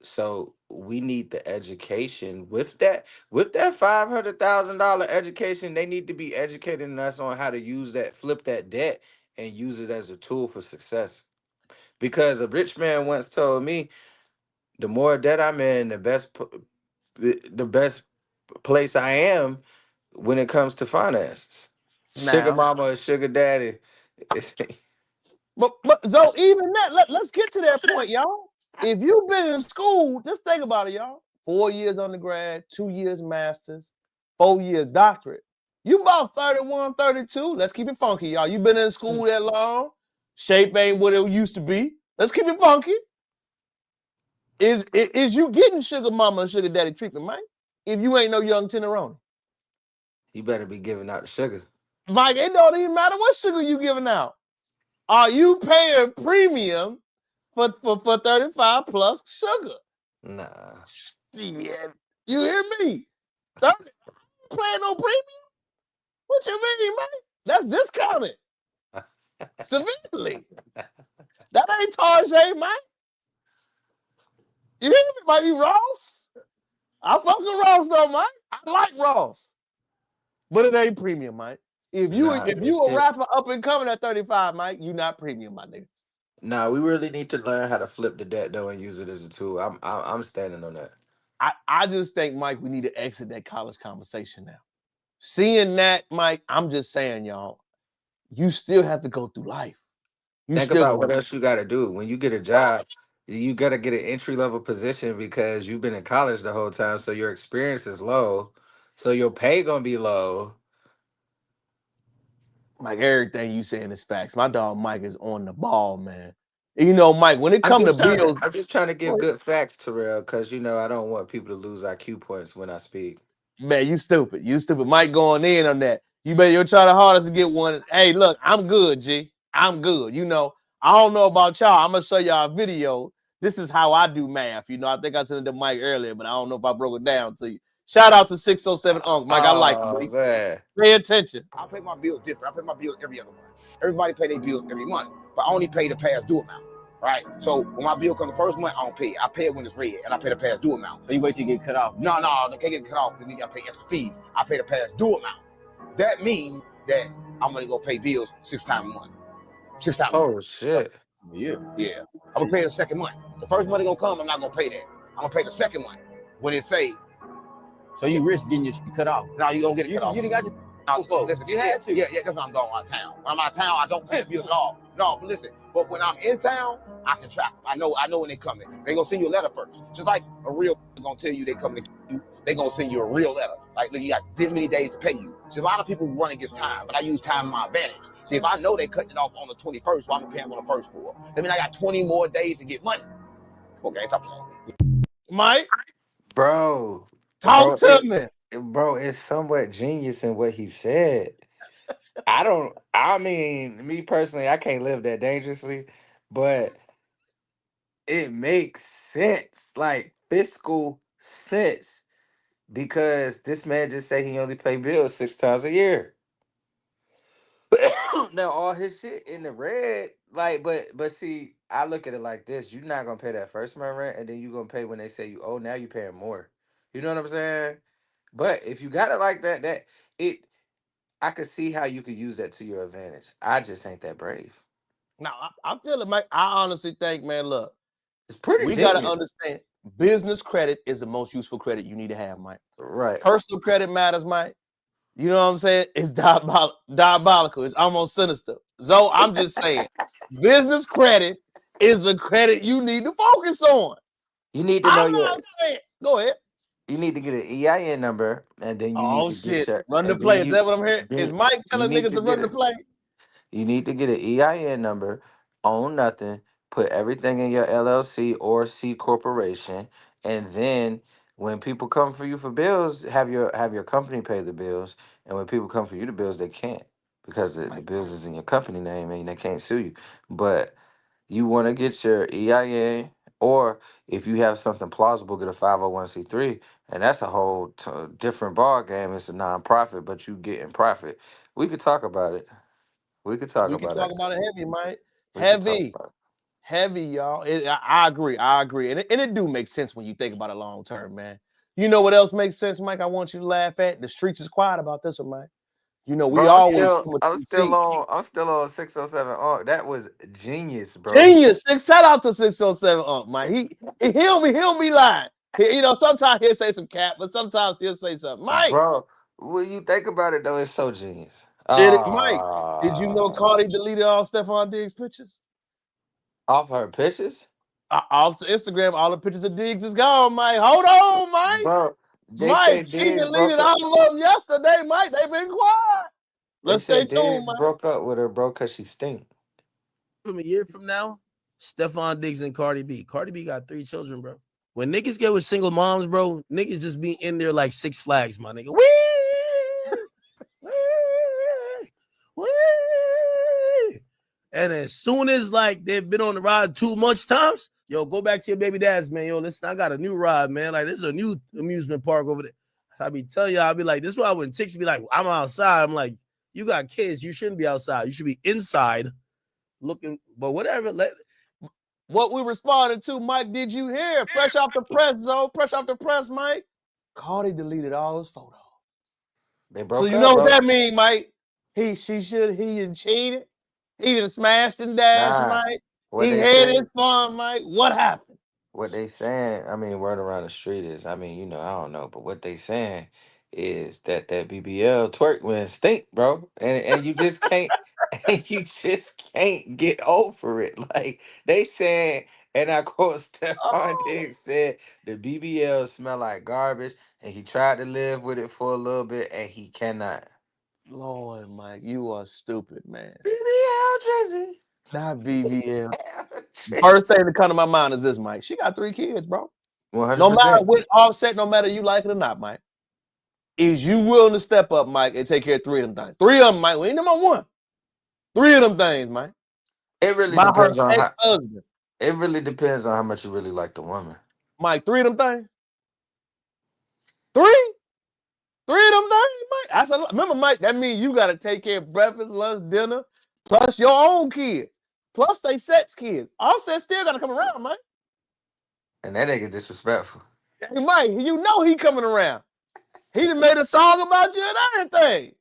So we need the education with that $500,000 education. They need to be educating us on how to use that, flip that debt, and use it as a tool for success. Because a rich man once told me, the more debt I'm in, the best place I am when it comes to finances. Sugar Now, mama or sugar daddy. but so even that, let's get to that point, y'all. If you've been in school, just think about it, y'all. 4 years undergrad, 2 years master's, 4 years doctorate. You about 31, 32. Let's keep it funky, y'all. You been in school that long. Shape ain't what it used to be. Let's keep it funky. Is you getting sugar mama and sugar daddy treatment, Mike? If you ain't no young Tenderoni. You better be giving out the sugar. Mike, it don't even matter what sugar you giving out. Are you paying premium for 35 plus sugar? Nah. Yeah. You hear me? 30, playing no premium? What you mean, man? That's discounted severely. That ain't Tarjay, man. You hear me? Might be Ross. I fuck with Ross though, man. I like Ross. But it ain't premium, Mike. If you a rapper up and coming at 35, Mike, you not premium, my nigga. Nah, we really need to learn how to flip the debt though and use it as a tool. I'm standing on that. I just think, Mike, we need to exit that college conversation now. Seeing that, Mike, I'm just saying, y'all, you still have to go through life. You Think still about what gonna else you got to do when you get a job. You got to get an entry level position because you've been in college the whole time, so your experience is low, so your pay gonna be low. Mike, everything you saying is facts. My dog Mike is on the ball, man. You know, Mike, when it come to bills, I'm just trying to give good facts, Terrell, because I don't want people to lose IQ points when I speak. man, you stupid. You stupid. Mike going in on that. You better you'll try the hardest to get one. Hey, look, I'm good, G. I'm good. You know, I don't know about y'all. I'm gonna show y'all a video. This is how I do math. You know, I think I sent it to Mike earlier, but I don't know if I broke it down to you. Shout out to 607 Unc. Mike, I like you, Oh buddy. man, Pay attention. I pay my bills different. I pay my bills every other month. Everybody pay their bills every month, but I only pay the past due amount, right? So when my bill comes the first month, I don't pay it. I pay it when it's red, and I pay the past due amount. So you wait till you get cut off? No, they can't get cut off because you got to pay extra fees. I pay the past due amount. That means that I'm gonna go pay bills 6 times a month. 6 times a month. oh shit. Yeah. Yeah. I'm gonna pay the second month. The first month gonna come, I'm not gonna pay that. I'm gonna pay the second month. When it say, So you risk getting your cut off? now you gonna get it cut off. You done got your Listen, You had to. Yeah, that's when I'm going out of town. When I'm out of town, I don't pay the bills at all. No, but listen, but when I'm in town, I can track them. I know when they coming. They gonna send you a letter first. Just like a real gonna tell you they coming to get you, they gonna send you a real letter. Like, look, you got this many days to pay you. See, a lot of people run against time, but I use time to my advantage. See, if I know they cutting it off on the 21st, well, I'm gonna pay them on the first for. That means I got 20 more days to get money. Okay, stop playing. Mike, Bro, talk to me. bro, it's somewhat genius in what he said. I mean, me personally, I can't live that dangerously, but it makes sense, like fiscal sense, because this man just say he only pay bills 6 times a year. Now all his shit in the red, like, but see, I look at it like this: you're not gonna pay that first month rent, and then you're gonna pay when they say you owe. Now you paying more. You know what I'm saying? But if you got it like that, it, I could see how you could use that to your advantage. I just ain't that brave. Now I feel it, Mike. I honestly think, man, look, It's pretty we gotta genius, understand business credit is the most useful credit you need to have, Mike. right? Personal credit matters, Mike. You know what I'm saying? It's diabolical. It's almost sinister. So I'm just saying, business credit is the credit you need to focus on. You need to know I'm your. not saying. Go ahead. You need to get an EIN number, and then you need Oh to get shit! your. Run the And play. Is that what I'm hearing? then Is Mike you telling need niggas to to get run the it. play? You need to get an EIN number, own nothing, put everything in your LLC or C corporation, and then when people come for you for bills, have your company pay the bills. And when people come for you the bills, they can't because the bills is in your company name and they can't sue you. But you want to get your EIN, or if you have something plausible, get a 501c3, and that's a whole different ball game. It's a nonprofit, but you get in profit. We could talk about it. We could talk We can about talk it. about it heavy, Mike. We could talk Heavy, about it. heavy, y'all. I agree. I agree, and it do make sense when you think about it long term, man. You know what else makes sense, Mike? I want you to laugh at. The streets is quiet about this one, Mike. You know, we Bro, always come with receipts. I'm still on 607. Oh, that was genius, bro. Genius. Shout out to 607 Mike. He'll be lying. You know, sometimes he'll say some cap, but sometimes he'll say something. Mike, Bro, when you think about it though, it's so genius. Mike, did you know Cardi deleted all Stephon Diggs pictures? Off her pictures? Off the Instagram, all the pictures of Diggs is gone, Mike. Hold on, Mike. Bro, they say Mike, she Diggs broke deleted up. all of them yesterday, Mike. They been quiet. They Let's stay said tuned, Diggs Mike. broke up with her, bro, because she stink. From a year from now, Stephon Diggs and Cardi B. Cardi B got 3 children, bro. When niggas get with single moms, bro, niggas just be in there like Six Flags, my nigga. Wee! Wee! Wee! And as soon as like they've been on the ride too much times, yo, go back to your baby dad's, man. Yo, listen, I got a new ride, man. Like, this is a new amusement park over there. I be telling you, I be like, this is why when chicks be like, I'm outside, I'm like, you got kids, you shouldn't be outside. You should be inside looking, but whatever. What we responded to, Mike, did you hear? Fresh off the press, Zoe. Fresh off the press, Mike. Cardi deleted all his photos. They So broke you up, know what bro. that mean, Mike? He done cheated. He done smashed and dashed, Nah. Mike. What He they had say, his fun, Mike. What happened? what they saying, I mean, word around the street is, I mean, I don't know, but what they saying is that BBL twerk went stink, bro. And you just can't and you just can't get over it. Like they said, and I quote Stephon Oh, Diggs said, the BBL smell like garbage, and he tried to live with it for a little bit, and he cannot. Lord, Mike, you are stupid, man. BBL Drizzy. Not BBL. First Drizzy. thing that come to my mind is this, Mike. She got 3 kids, bro. No matter 100%. what Offset, no matter you like it or not, Mike. Is you willing to step up, Mike, and take care of 3 of them things? 3 of them, Mike. We ain't number 1. 3 of them things, Mike. It really By her depends on how. ex-husband. It really depends on how much you really like the woman. Mike, 3 of them things? 3? 3 of them things, Mike? That's a lot. Remember, Mike, that means you got to take care of breakfast, lunch, dinner, plus your own kids. Plus they sex kids. Offset still got to come around, Mike. And that nigga disrespectful. Hey, Mike, you know he coming around. He done made a song about you and everything.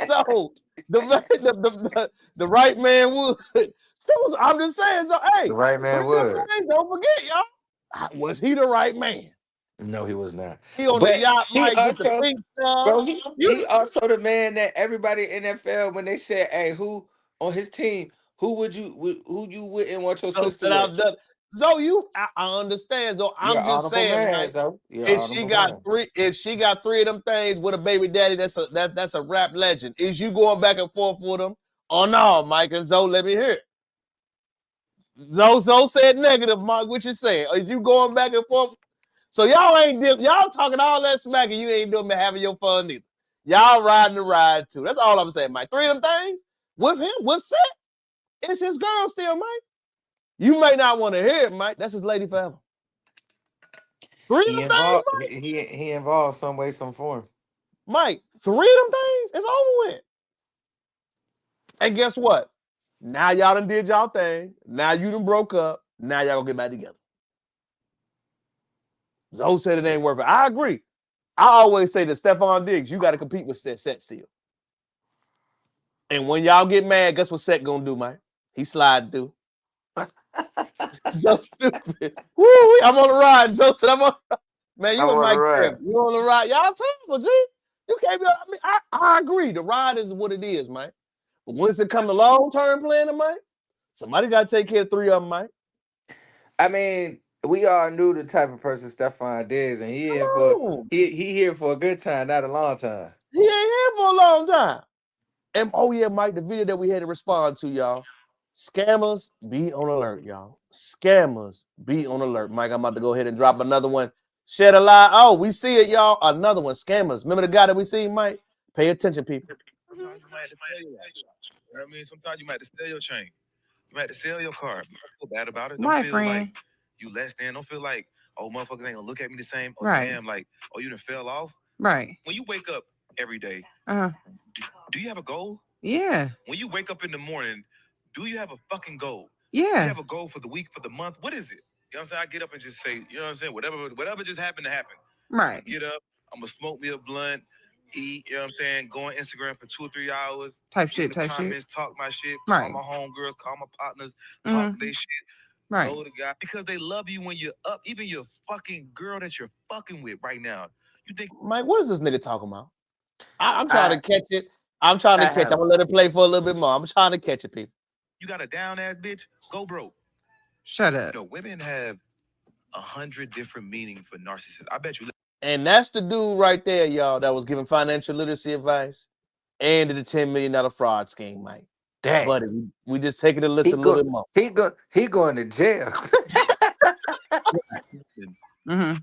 So the right man would. So I'm just saying. So hey, The right man 3 of them would. things, don't forget, y'all. Was he the right man? No, he was not. He on the But yacht, he Mike, with the also, pink stuff. bro, he also the man that everybody in NFL, when they said, "Hey, who on his team? Who you wouldn't want your So sister that I've with?" done. So I understand. So You're I'm an just honorable saying, man, Mike. so you're an If she honorable got man. 3, if she got 3 of them things with a baby daddy, that's a rap legend. Is you going back and forth with them? Oh no, Mike and Zoe, let me hear it. Zoe said negative, Mike. What you saying? Is you going back and forth? So y'all talking all that smack and you ain't doing me having your fun either. Y'all riding the ride too. That's all I'm saying, Mike. 3 of them things with him, with Seth. It's his girl still, Mike. You may not want to hear it, Mike. That's his lady forever. 3 of them He things, involved. Mike. He involved some way, some form. Mike, 3 of them things, it's over with. And guess what? Now y'all done did y'all thing. Now you done broke up. Now y'all gonna get back together. Zoe said it ain't worth it. I agree. I always say that Stephon Diggs, you got to compete with Set still. And when y'all get mad, guess what Set gonna do, Mike? He slide through. So stupid. Woo, I'm on the ride. Zoe said I'm on. Man, I'm you and on the Mike ride. Graham. You on the ride. Y'all terrible, G. You can't be. I mean, I agree. The ride is what it is, Mike. But once it comes to long-term planning, Mike, somebody got to take care of 3 of them, Mike. I mean, we all knew the type of person Stephon Diggs, and he Come here for on. he here for a good time, not a long time. He ain't here for a long time. And oh yeah, Mike, the video that we had to respond to, y'all. Scammers be on alert, y'all. Scammers be on alert. Mike, I'm about to go ahead and drop another one. Shed a lie. Oh, we see it, y'all. Another one. Scammers. Remember the guy that we seen, Mike? Pay attention, people. Sometimes you might have to sell your watch. You know what I mean? Sometimes you might have to sell your chain. You might have to sell your car. Don't feel bad about it. Don't My feel friend. like you less than. Don't feel like, oh, motherfuckers ain't gonna look at me the same. Oh, Right. damn, like, oh, you done fell off. Right. When you wake up every day, Uh-huh. do you have a goal? Yeah. When you wake up in the morning, do you have a fucking goal? Yeah. You have a goal for the week, for the month? What is it? You know what I'm saying? I get up and just say, you know what I'm saying? Whatever just happened to happen. Right. Get up, I'm gonna smoke me a blunt, eat, you know what I'm saying? Go on Instagram for 2 or 3 hours. Type In shit, the type shit. comments, talk my shit, Right. call my homegirls, call my partners, talk their shit. Right. Know the guy. Because they love you when you're up. Even your fucking girl that you're fucking with right now. You think Mike, what is this nigga talking about? I'm trying to catch it. I'm trying to I catch it. I'm have gonna let it play for a little bit more. I'm trying to catch it, people. you got a down ass bitch? Go broke. Shut up. You know, women have 100 different meanings for narcissists. I bet you. And that's the dude right there, y'all, that was giving financial literacy advice and did a $10 million fraud scheme, Mike. dang. Buddy, we just taking a listen a little bit more. He going to jail.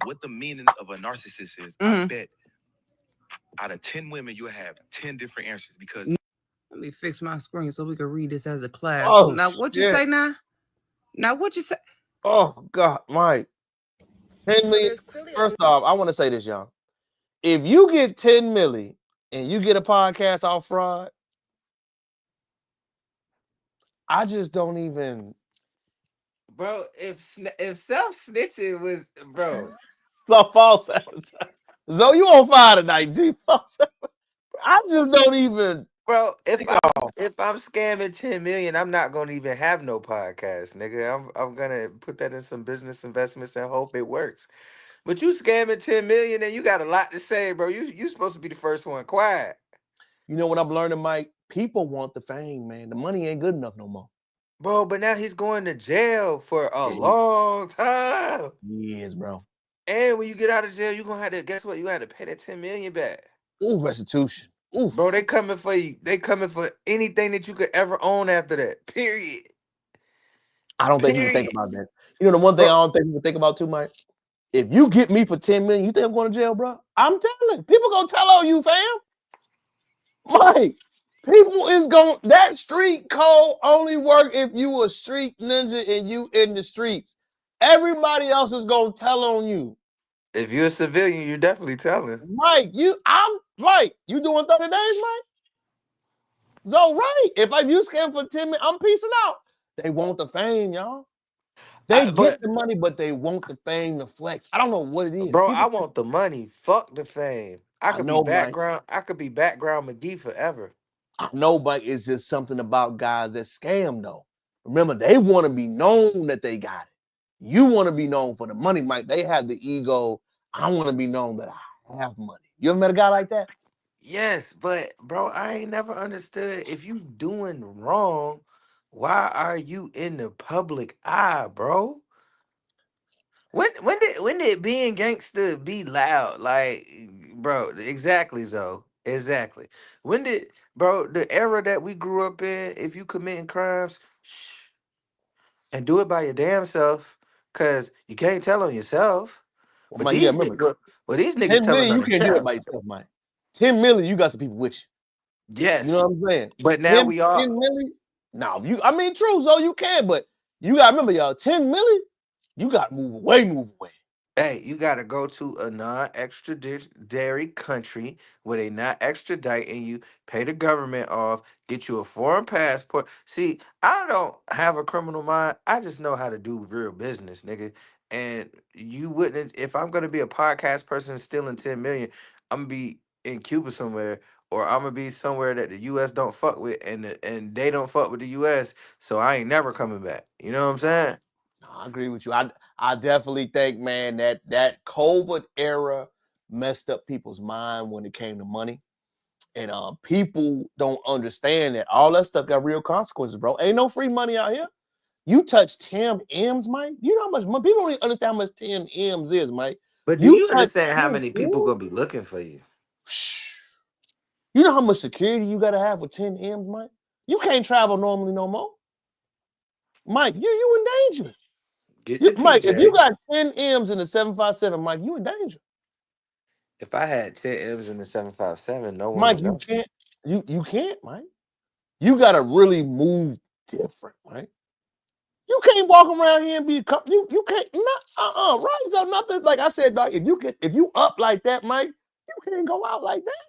What the meaning of a narcissist is, I bet out of 10 women, you'll have 10 different answers because. Let me fix my screen so we can read this as a class. Oh, now, what you shit. say now? Now, what you say? Oh, God, Mike. 10 million. First off, I want to say this, y'all. If you get 10 million and you get a podcast off fraud, I just don't even. Bro, if self snitching was, bro, False advertising. Zoe, you on fire tonight, G. I just don't even. bro, if I'm scamming 10 million, I'm not gonna even have no podcast, nigga. I'm gonna put that in some business investments and hope it works. But you scamming 10 million and you got a lot to say, bro. You supposed to be the first one quiet. You know what I'm learning, Mike? People want the fame, man. The money ain't good enough no more. Bro, but now he's going to jail for a Yeah, long time. he is, bro. And when you get out of jail, you're gonna have to guess what? You gotta pay that 10 million back. Ooh, restitution. Oof. Bro, they coming for you. They coming for anything that you could ever own after that. Period. I don't think people think Period. about that. You know, the one thing I Bro, don't think people think about too, Mike. If you get me for 10 million, you think I'm going to jail, bro? I'm telling people gonna tell on you, fam. Mike, people is going that street code only work if you a street ninja and you in the streets. Everybody else is gonna tell on you. if you're a civilian, you're definitely telling. Mike, I'm Mike. You doing 30 days, Mike? So right. If you scam for 10 minutes, I'm piecing out. They want the fame, y'all. They get But the money, but they want the fame, the flex. I don't know what it is. bro, I People, want the money. Fuck the fame. I I could be know, Mike. background. I could be background McGee forever. I know, Mike. It's just something about guys that scam, though. Remember, they want to be known that they got it. You want to be known for the money, Mike. They have the ego. I want to be known that I have money. You ever met a guy like that? Yes, but bro, I ain't never understood if you doing wrong, why are you in the public eye, bro? When did being gangster be loud? Like, bro, exactly, Zoe. Exactly. When did bro the era that we grew up in, if you committing crimes, shh, and do it by your damn self, cause you can't tell on yourself. Well, But Mike, you got these to remember, niggas, well, these niggas 10 telling million, on you can't do it by themselves. yourself, Mike. 10 million, you got some people with you. You know Yes. what I'm saying? But now 10, we all 10 million. Now, I mean, true, so you can, but you got to remember, y'all, 10 million, you got to move away, move away. hey, you gotta go to a non-extraditary country where they not extraditing you, pay the government off, get you a foreign passport. See, I don't have a criminal mind. I just know how to do real business, nigga. And you wouldn't if I'm gonna be a podcast person stealing 10 million, I'm gonna be in Cuba somewhere, or I'm gonna be somewhere that the US don't fuck with and they don't fuck with the US. So I ain't never coming back. You know what I'm saying? No, I agree with you. I definitely think, man, that COVID era messed up people's mind when it came to money. And people don't understand that all that stuff got real consequences, bro. Ain't no free money out here. You touch 10 M's, Mike. You know how much money people don't even understand how much 10 M's is, Mike. But do You you touch understand how 10 many people M's? gonna be looking for you? You know how much security you gotta have with 10 M's, Mike? You can't travel normally no more. Mike, you in danger. Get the Mike, if you PJ. got 10 M's in the 757, Mike, you in danger. If I had 10 M's in the 757, no one Mike, would you know. can't, you can't, Mike. You gotta really move different, right? You can't walk around here and be you can't not right. So nothing like I said, dog, if you up like that, Mike, you can't go out like that.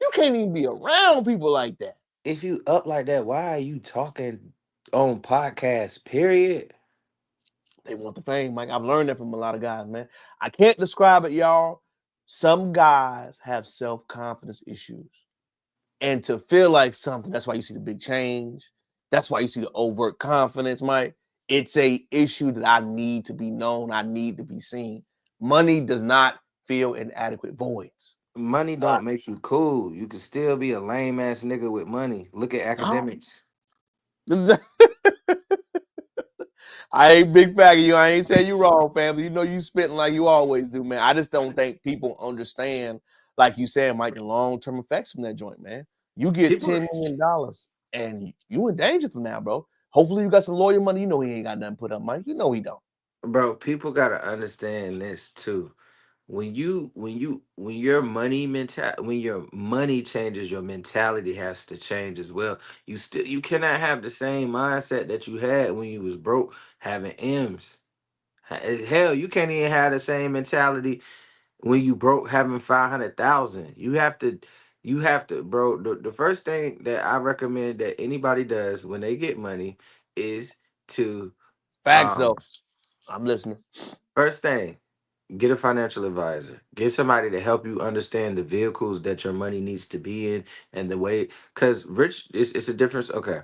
You can't even be around people like that. If you up like that, why are you talking on podcast? Period. They want the fame, Mike. I've learned that from a lot of guys, man. I can't describe it, y'all. Some guys have self-confidence issues. And to feel like something, that's why you see the big change. That's why you see the overt confidence, Mike. It's a issue that I need to be known. I need to be seen. Money does not fill inadequate voids. Money don't make you cool. You can still be a lame ass nigga with money. Look at academics. I ain't big fag of you. I ain't saying you wrong, family. You know you spitting like you always do, man. I just don't think people understand, like you said, Mike, the long-term effects from that joint, man. You get People, $10 million and you in danger from now, bro. Hopefully you got some lawyer money. You know he ain't got nothing put up, Mike. You know he don't. bro, people gotta understand this too. When your when your money changes, your mentality has to change as well. You cannot have the same mindset that you had when you was broke having M's. Hell, you can't even have the same mentality when you broke having 500,000. You have to, bro. The first thing that I recommend that anybody does when they get money is to Facts, um though. I'm listening. first thing, get a financial advisor. Get somebody to help you understand the vehicles that your money needs to be in and the way, because rich, it's a difference. Okay,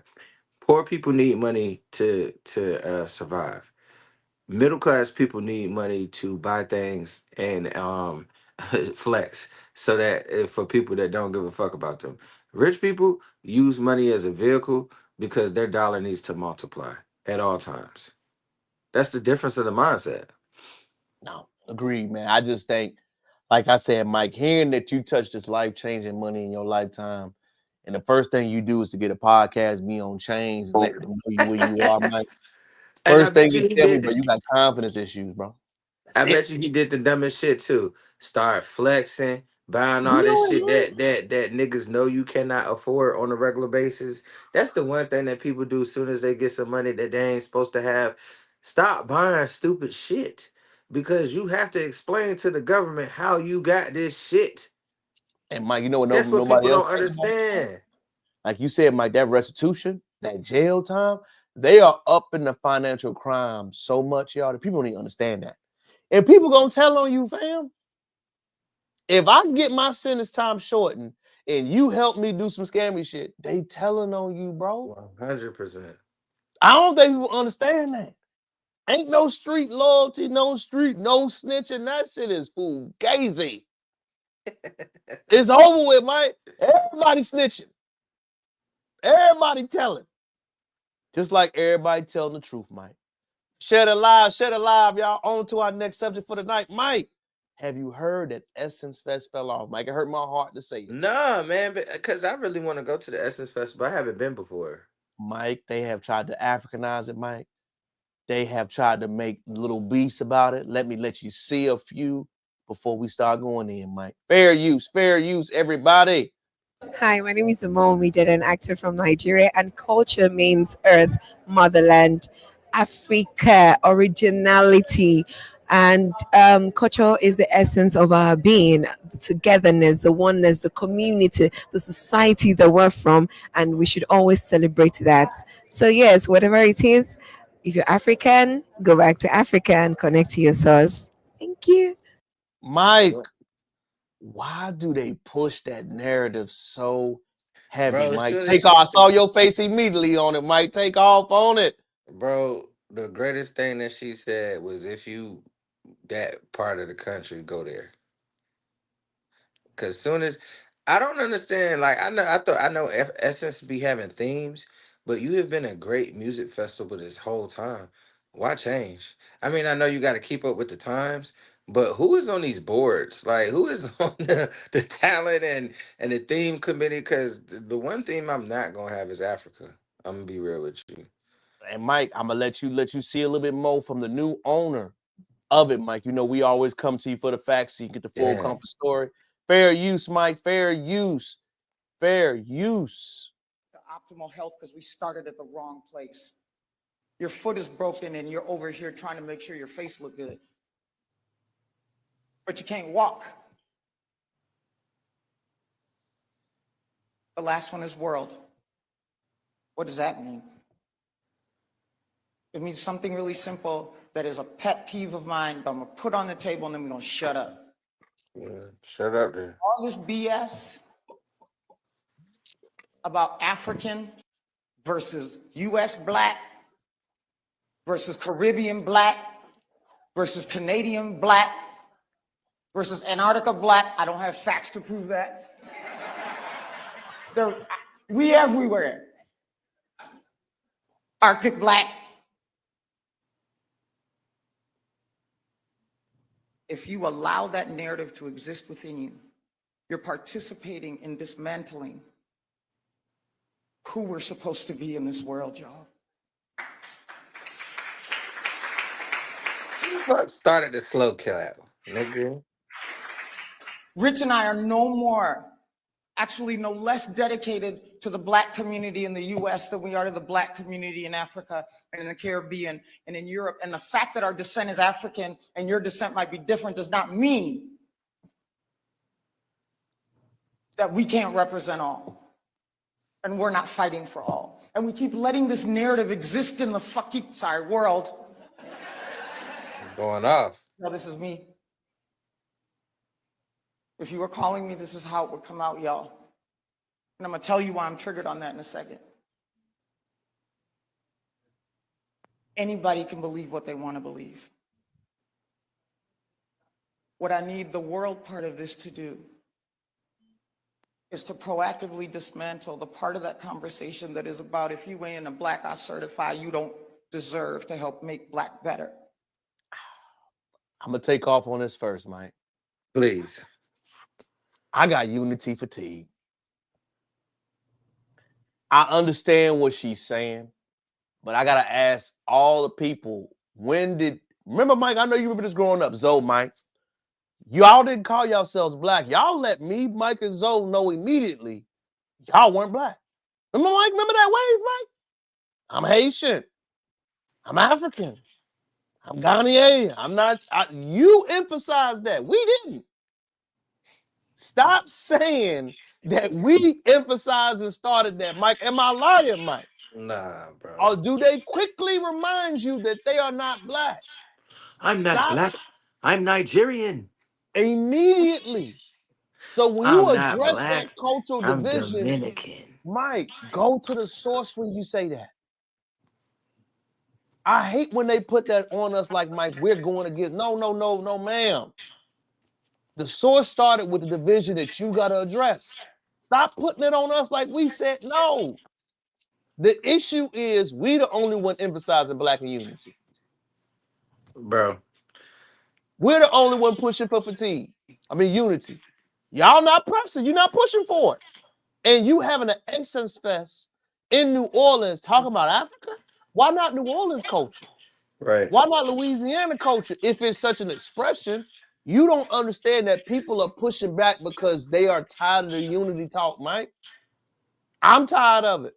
poor people need money to survive. Middle class people need money to buy things and flex, so that for people that don't give a fuck about them. Rich people use money as a vehicle because their dollar needs to multiply at all times. That's the difference of the mindset. No, agreed, man. I just think, like I said, Mike, hearing that you touched this life-changing money in your lifetime, and the first thing you do is to get a podcast, be on chains, and let them know you where you are, Mike. And I First thing bet you they he tell me, bro, did. you got confidence issues, bro. I That's it. bet you he did the dumbest shit too. Start flexing, buying You all know this what, shit man? that niggas know you cannot afford on a regular basis. That's the one thing that people do as soon as they get some money that they ain't supposed to have. Stop buying stupid shit because you have to explain to the government how you got this shit. And Mike, you know what? That's what people Nobody else don't think about. understand. Like you said, Mike, that restitution, that jail time, they are up in the financial crime so much, y'all, that people don't even understand that. And people gonna tell on you, fam. If I get my sentence time shortened and you help me do some scammy shit, they telling on you, bro. 100%. I don't think people understand that. Ain't no street loyalty, no snitching. That shit is fugazi. It's over with, Mike. Everybody snitching. Everybody telling. Just like everybody telling the truth, Mike. Share the live, y'all. On to our next subject for the night. Mike, have you heard that Essence Fest fell off? Mike, it hurt my heart to say it. Nah, man, because I really want to go to the Essence Festival. I haven't been before. Mike, they have tried to Africanize it, Mike. They have tried to make little beefs about it. Let me let you see a few before we start going in, Mike. Fair use, everybody. Hi, my name is Momi, an actor from Nigeria, and culture means earth, motherland, Africa, originality. And culture is the essence of our being, the togetherness, the oneness, the community, the society that we're from, and we should always celebrate that. So, yes, whatever it is, if you're African, go back to Africa and connect to your source. Thank you. Mike, why do they push that narrative so heavy, Bro, as Mike? soon as Take she off. I saw said, your face immediately on it, Mike. Take off on it. bro, the greatest thing that she said was if you that part of the country, go there. Cause soon as I don't understand, like I know Essence be having themes, but you have been a great music festival this whole time. Why change? I mean, I know you got to keep up with the times, but who is on these boards? Like, who is on the talent and the theme committee? Because the one theme I'm not gonna have is Africa. I'm gonna be real with you. And Mike, I'm gonna let you see a little bit more from the new owner of it, Mike. You know, we always come to you for the facts so you get the full Yeah. compass story. Fair use, Mike. Fair use. Fair use. The optimal health because we started at the wrong place. Your foot is broken and you're over here trying to make sure your face look good. But you can't walk. The last one is world. What does that mean? It means something really simple that is a pet peeve of mine that I'm gonna put on the table and then we're gonna shut up. Yeah, shut up there. All this BS about African versus US black versus Caribbean black versus Canadian black versus Antarctica black. I don't have facts to prove that. We everywhere. Arctic black. If you allow that narrative to exist within you, you're participating in dismantling who we're supposed to be in this world, y'all. Fuck started the slow clap, nigga. Rich and I are actually no less dedicated to the black community in the US than we are to the black community in Africa and in the Caribbean and in Europe. And the fact that our descent is African and your descent might be different does not mean that we can't represent all. And we're not fighting for all. And we keep letting this narrative exist in the world. Going off. No, this is me. If you were calling me, this is how it would come out, y'all. And I'm gonna tell you why I'm triggered on that in a second. Anybody can believe what they want to believe. What I need the world part of this to do is to proactively dismantle the part of that conversation that is about if you ain't a Black, I certify you don't deserve to help make Black better. I'm gonna take off on this first, Mike. Please. I got unity fatigue. I understand what she's saying, but I gotta ask all the people, remember, Mike, I know you remember this growing up, Zoe, Mike. Y'all didn't call yourselves Black. Y'all let me, Mike, and Zoe know immediately y'all weren't Black. Remember, Mike? Remember that wave, Mike? I'm Haitian. I'm African. I'm Ghanaian. I'm not. You emphasized that. We didn't. Stop saying that we emphasized and started that, Mike. Am I lying, Mike? Nah, bro. Or do they quickly remind you that they are not Black? I'm not Black. I'm Nigerian. Immediately. So when I'm you not address that Black. cultural I'm division, Dominican. Mike, go to the source when you say that. I hate when they put that on us like, Mike, we're going against. No, ma'am. The source started with the division that you got to address. Stop putting it on us like we said no. The issue is we the only one emphasizing Black unity. Bro. We're the only one pushing for unity. Y'all not pressing. You're not pushing for it. And you having an Essence Fest in New Orleans talking about Africa? Why not New Orleans culture? Right. Why not Louisiana culture? If it's such an expression, you don't understand that people are pushing back because they are tired of the unity talk, Mike. I'm tired of it.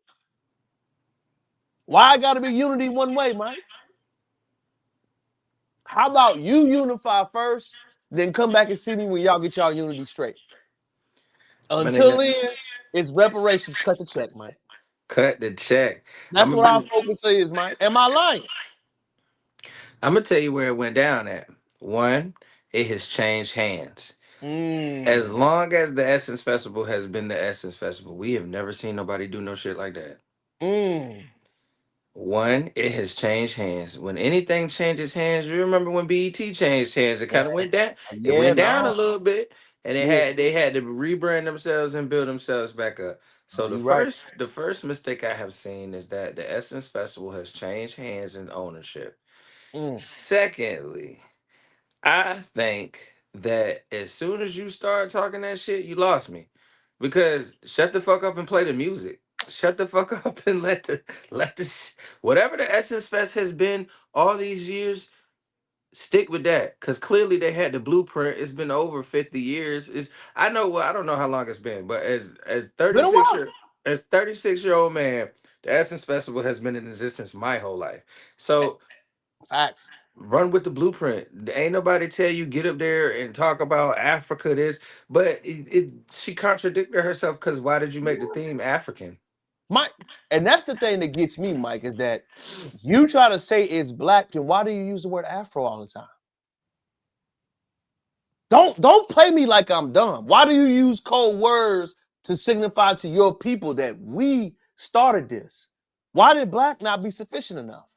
Why I got to be unity one way, Mike? How about you unify first, then come back and see me when y'all get y'all unity straight? Until then, it's reparations. Cut the check, Mike. Cut the check. That's what our focus is, Mike. Am I lying? I'm going to tell you where it went down at. One, it has changed hands. As long as the Essence Festival has been the Essence Festival, we have never seen nobody do no shit like that. One, it has changed hands. When anything changes hands, you remember when BET changed hands, it kind of went down. It went down a little bit, and they had to rebrand themselves and build themselves back up. So the first mistake I have seen is that the Essence Festival has changed hands and ownership. Secondly, I think that as soon as you start talking that shit, you lost me. Because shut the fuck up and play the music. Shut the fuck up and let the whatever the Essence Fest has been all these years, stick with that. Cause clearly they had the blueprint. It's been over 50 years. I don't know how long it's been, but as 36-year-old man, the Essence Festival has been in existence my whole life. So facts. Run with the blueprint. Ain't nobody tell you get up there and talk about Africa this, but she contradicted herself because why did you make the theme African? Mike, and that's the thing that gets me, Mike, is that you try to say it's Black, and why do you use the word Afro all the time? Don't play me like I'm dumb. Why do you use cold words to signify to your people that we started this? Why did Black not be sufficient enough?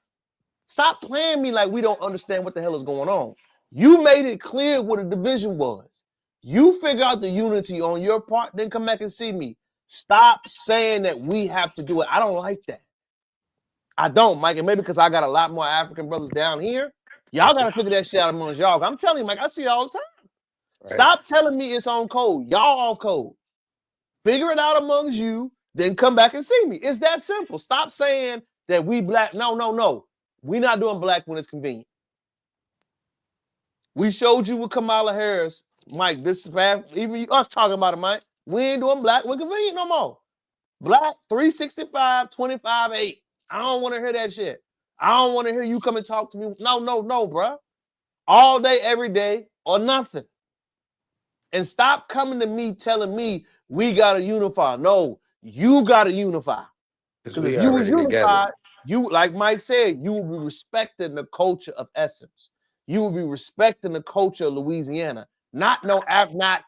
Stop playing me like we don't understand what the hell is going on. You made it clear what a division was. You figure out the unity on your part, then come back and see me. Stop saying that we have to do it. I don't like that. I don't, Mike. And maybe because I got a lot more African brothers down here. Y'all got to figure that shit out amongst y'all. I'm telling you, Mike, I see it all the time. Right. Stop telling me it's on code. Y'all off code. Figure it out amongst you, then come back and see me. It's that simple. Stop saying that we Black. No. We're not doing Black when it's convenient. We showed you with Kamala Harris, Mike. This is bad. Even us talking about it, Mike. We ain't doing Black when convenient no more. Black 365, 25, 8. I don't want to hear that shit. I don't want to hear you come and talk to me. No, bro. All day, every day, or nothing. And stop coming to me telling me we got to unify. No, you got to unify. Because if you was unified, you, like Mike said, you will be respecting the culture of Essence. You will be respecting the culture of Louisiana. Not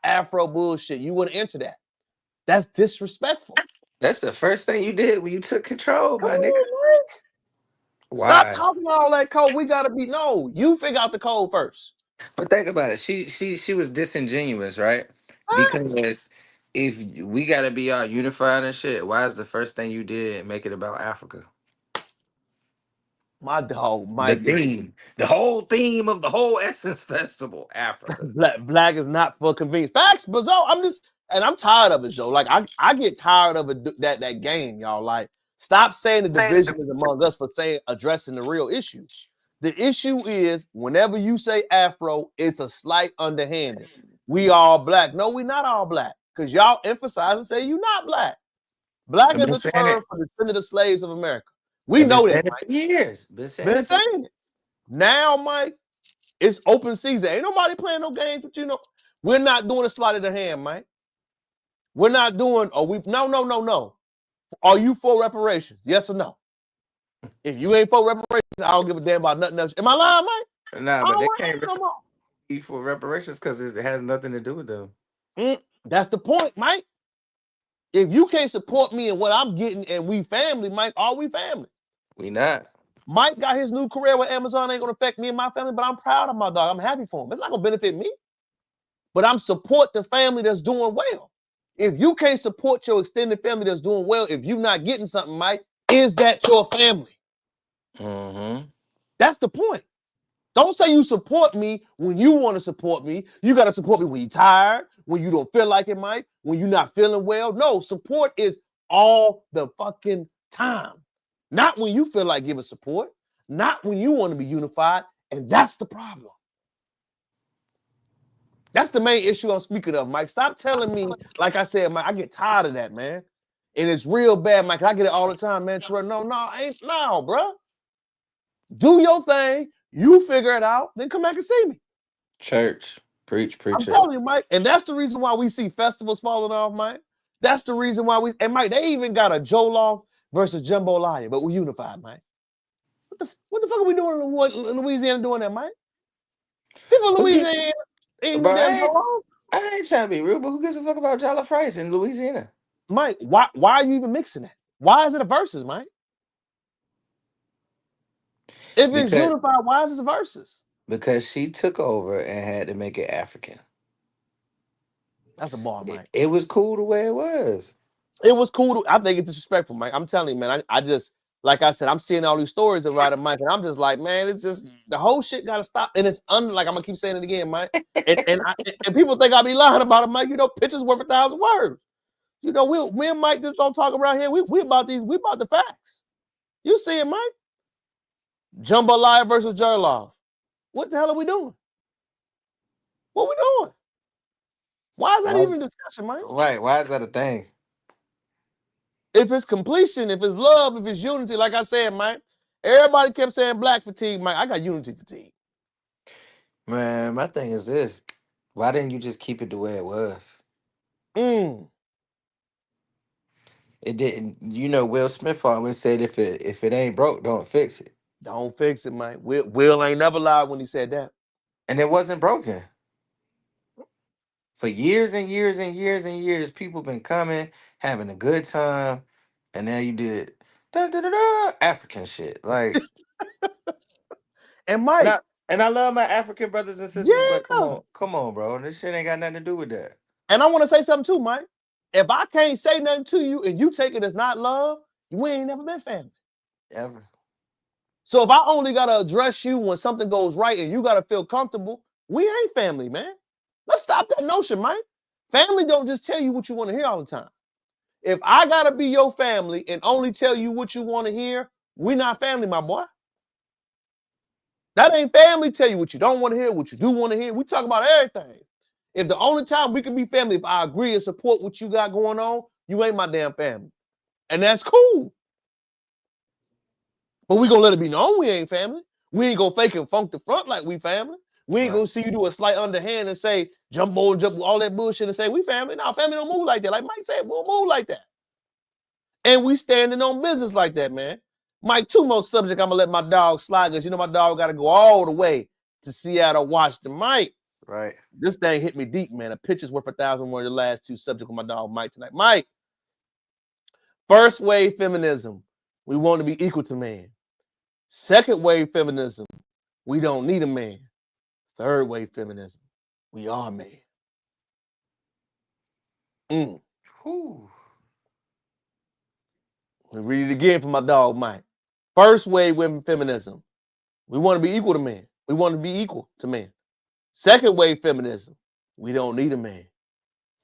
Afro bullshit. You wouldn't enter that. That's disrespectful. That's the first thing you did when you took control, my nigga. Why? Stop talking all that code. We gotta be you figure out the code first. But think about it. She was disingenuous, right? Because if we gotta be all unified and shit, why is the first thing you did make it about Africa? My dog The Mike is theme, the whole theme of the whole Essence Festival, Africa. black is not for convenience. Facts, but I'm tired of it, Joe. Like I get tired of it that game, y'all. Like, stop saying the division is among us for addressing the real issue. The issue is whenever you say Afro, it's a slight underhanded. We all black. No, we not all black. Because y'all emphasize and say you not black. Black I've is been a saying term it. for descendant of slaves of America. We I've been know that, saying it Mike. for years. Been saying Been it for saying it. Now, Mike, it's open season. Ain't nobody playing no games, but we're not doing a sleight of the hand, Mike. We're not doing, no. Are you for reparations? Yes or no? If you ain't for reparations, I don't give a damn about nothing else. Am I lying, Mike? Nah, I but don't they want can't to no more. be for reparations because it has nothing to do with them. That's the point, Mike. If you can't support me and what I'm getting and we family, Mike, are we family? We not. Mike got his new career with Amazon. Ain't going to affect me and my family, but I'm proud of my dog. I'm happy for him. It's not going to benefit me, but I'm support the family that's doing well. If you can't support your extended family that's doing well, if you're not getting something, Mike, is that your family? Mm-hmm. That's the point. Don't say you support me when you want to support me. You got to support me when you're tired, when you don't feel like it, Mike, when you're not feeling well. No, support is all the fucking time. Not when you feel like giving support, not when you want to be unified. And that's the problem. That's the main issue I'm speaking of, Mike. Stop telling me, like I said, Mike, I get tired of that, man. And it's real bad, Mike. I get it all the time, man. No, bro. Do your thing. You figure it out. Then come back and see me. Church. Preach I'm it. telling you, Mike. And that's the reason why we see festivals falling off, Mike. That's the reason why and Mike, they even got a Jollof versus Jambalaya, but we unified, Mike. What the fuck are we doing in Louisiana doing that, Mike? People in Louisiana ain't no Bro, damn Jollof. I ain't trying to be rude, but who gives a fuck about jollof rice in Louisiana? Mike, why are you even mixing that? Why is it a versus, Mike? If it's unified, why is it a versus? Because she took over and had to make it African. That's a bar, Mike. It was cool the way it was. It was cool. I think it's disrespectful, Mike. I'm telling you, man. I just, like I said, I'm seeing all these stories about it, Mike, and I'm just like, man, it's just the whole shit got to stop. And it's like I'm gonna keep saying it again, Mike. And people think I be lying about it, Mike. Pictures worth 1,000 words. Me and Mike just don't talk around here. We about the facts. You see it, Mike? Jambalaya versus Jollof. What the hell are we doing? What we doing? Why is that even a discussion, Mike? Right. Why is that a thing? If it's completion, if it's love, if it's unity, like I said, Mike, everybody kept saying black fatigue, Mike. I got unity fatigue. Man, my thing is this. Why didn't you just keep it the way it was? It didn't. Will Smith always said, if it ain't broke, don't fix it. Don't fix it, Mike. Will ain't never lied when he said that. And it wasn't broken. For years and years and years and years, people been coming, having a good time, and now you did African shit. Like, and Mike. And I love my African brothers and sisters, but come on, bro. This shit ain't got nothing to do with that. And I want to say something too, Mike. If I can't say nothing to you and you take it as not love, we ain't never been family. Ever. So if I only got to address you when something goes right and you got to feel comfortable, we ain't family, man. Let's stop that notion, Mike. Family don't just tell you what you want to hear all the time. If I got to be your family and only tell you what you want to hear, we not family, my boy. That ain't family. Tell you what you don't want to hear, what you do want to hear. We talk about everything. If the only time we can be family, if I agree and support what you got going on, you ain't my damn family. And that's cool. But we gonna let it be known we ain't family. We ain't gonna fake and funk the front like we family. We ain't gonna see you do a slight underhand and say jump all that bullshit and say we family. No, family don't move like that. Like Mike said, we don't move like that. And we standing on business like that, man. Mike, two more subject. I'm gonna let my dog slide because my dog got to go all the way to Seattle, Washington. Mike, right? This thing hit me deep, man. A picture's worth 1,000 words. The last two subjects with my dog Mike tonight. Mike, first wave feminism, we want to be equal to man. Second wave feminism, we don't need a man. Third wave feminism, we are man. Whew. Let me read it again for my dog, Mike. First wave women feminism. We want to be equal to men. We want to be equal to men. Second wave feminism. We don't need a man.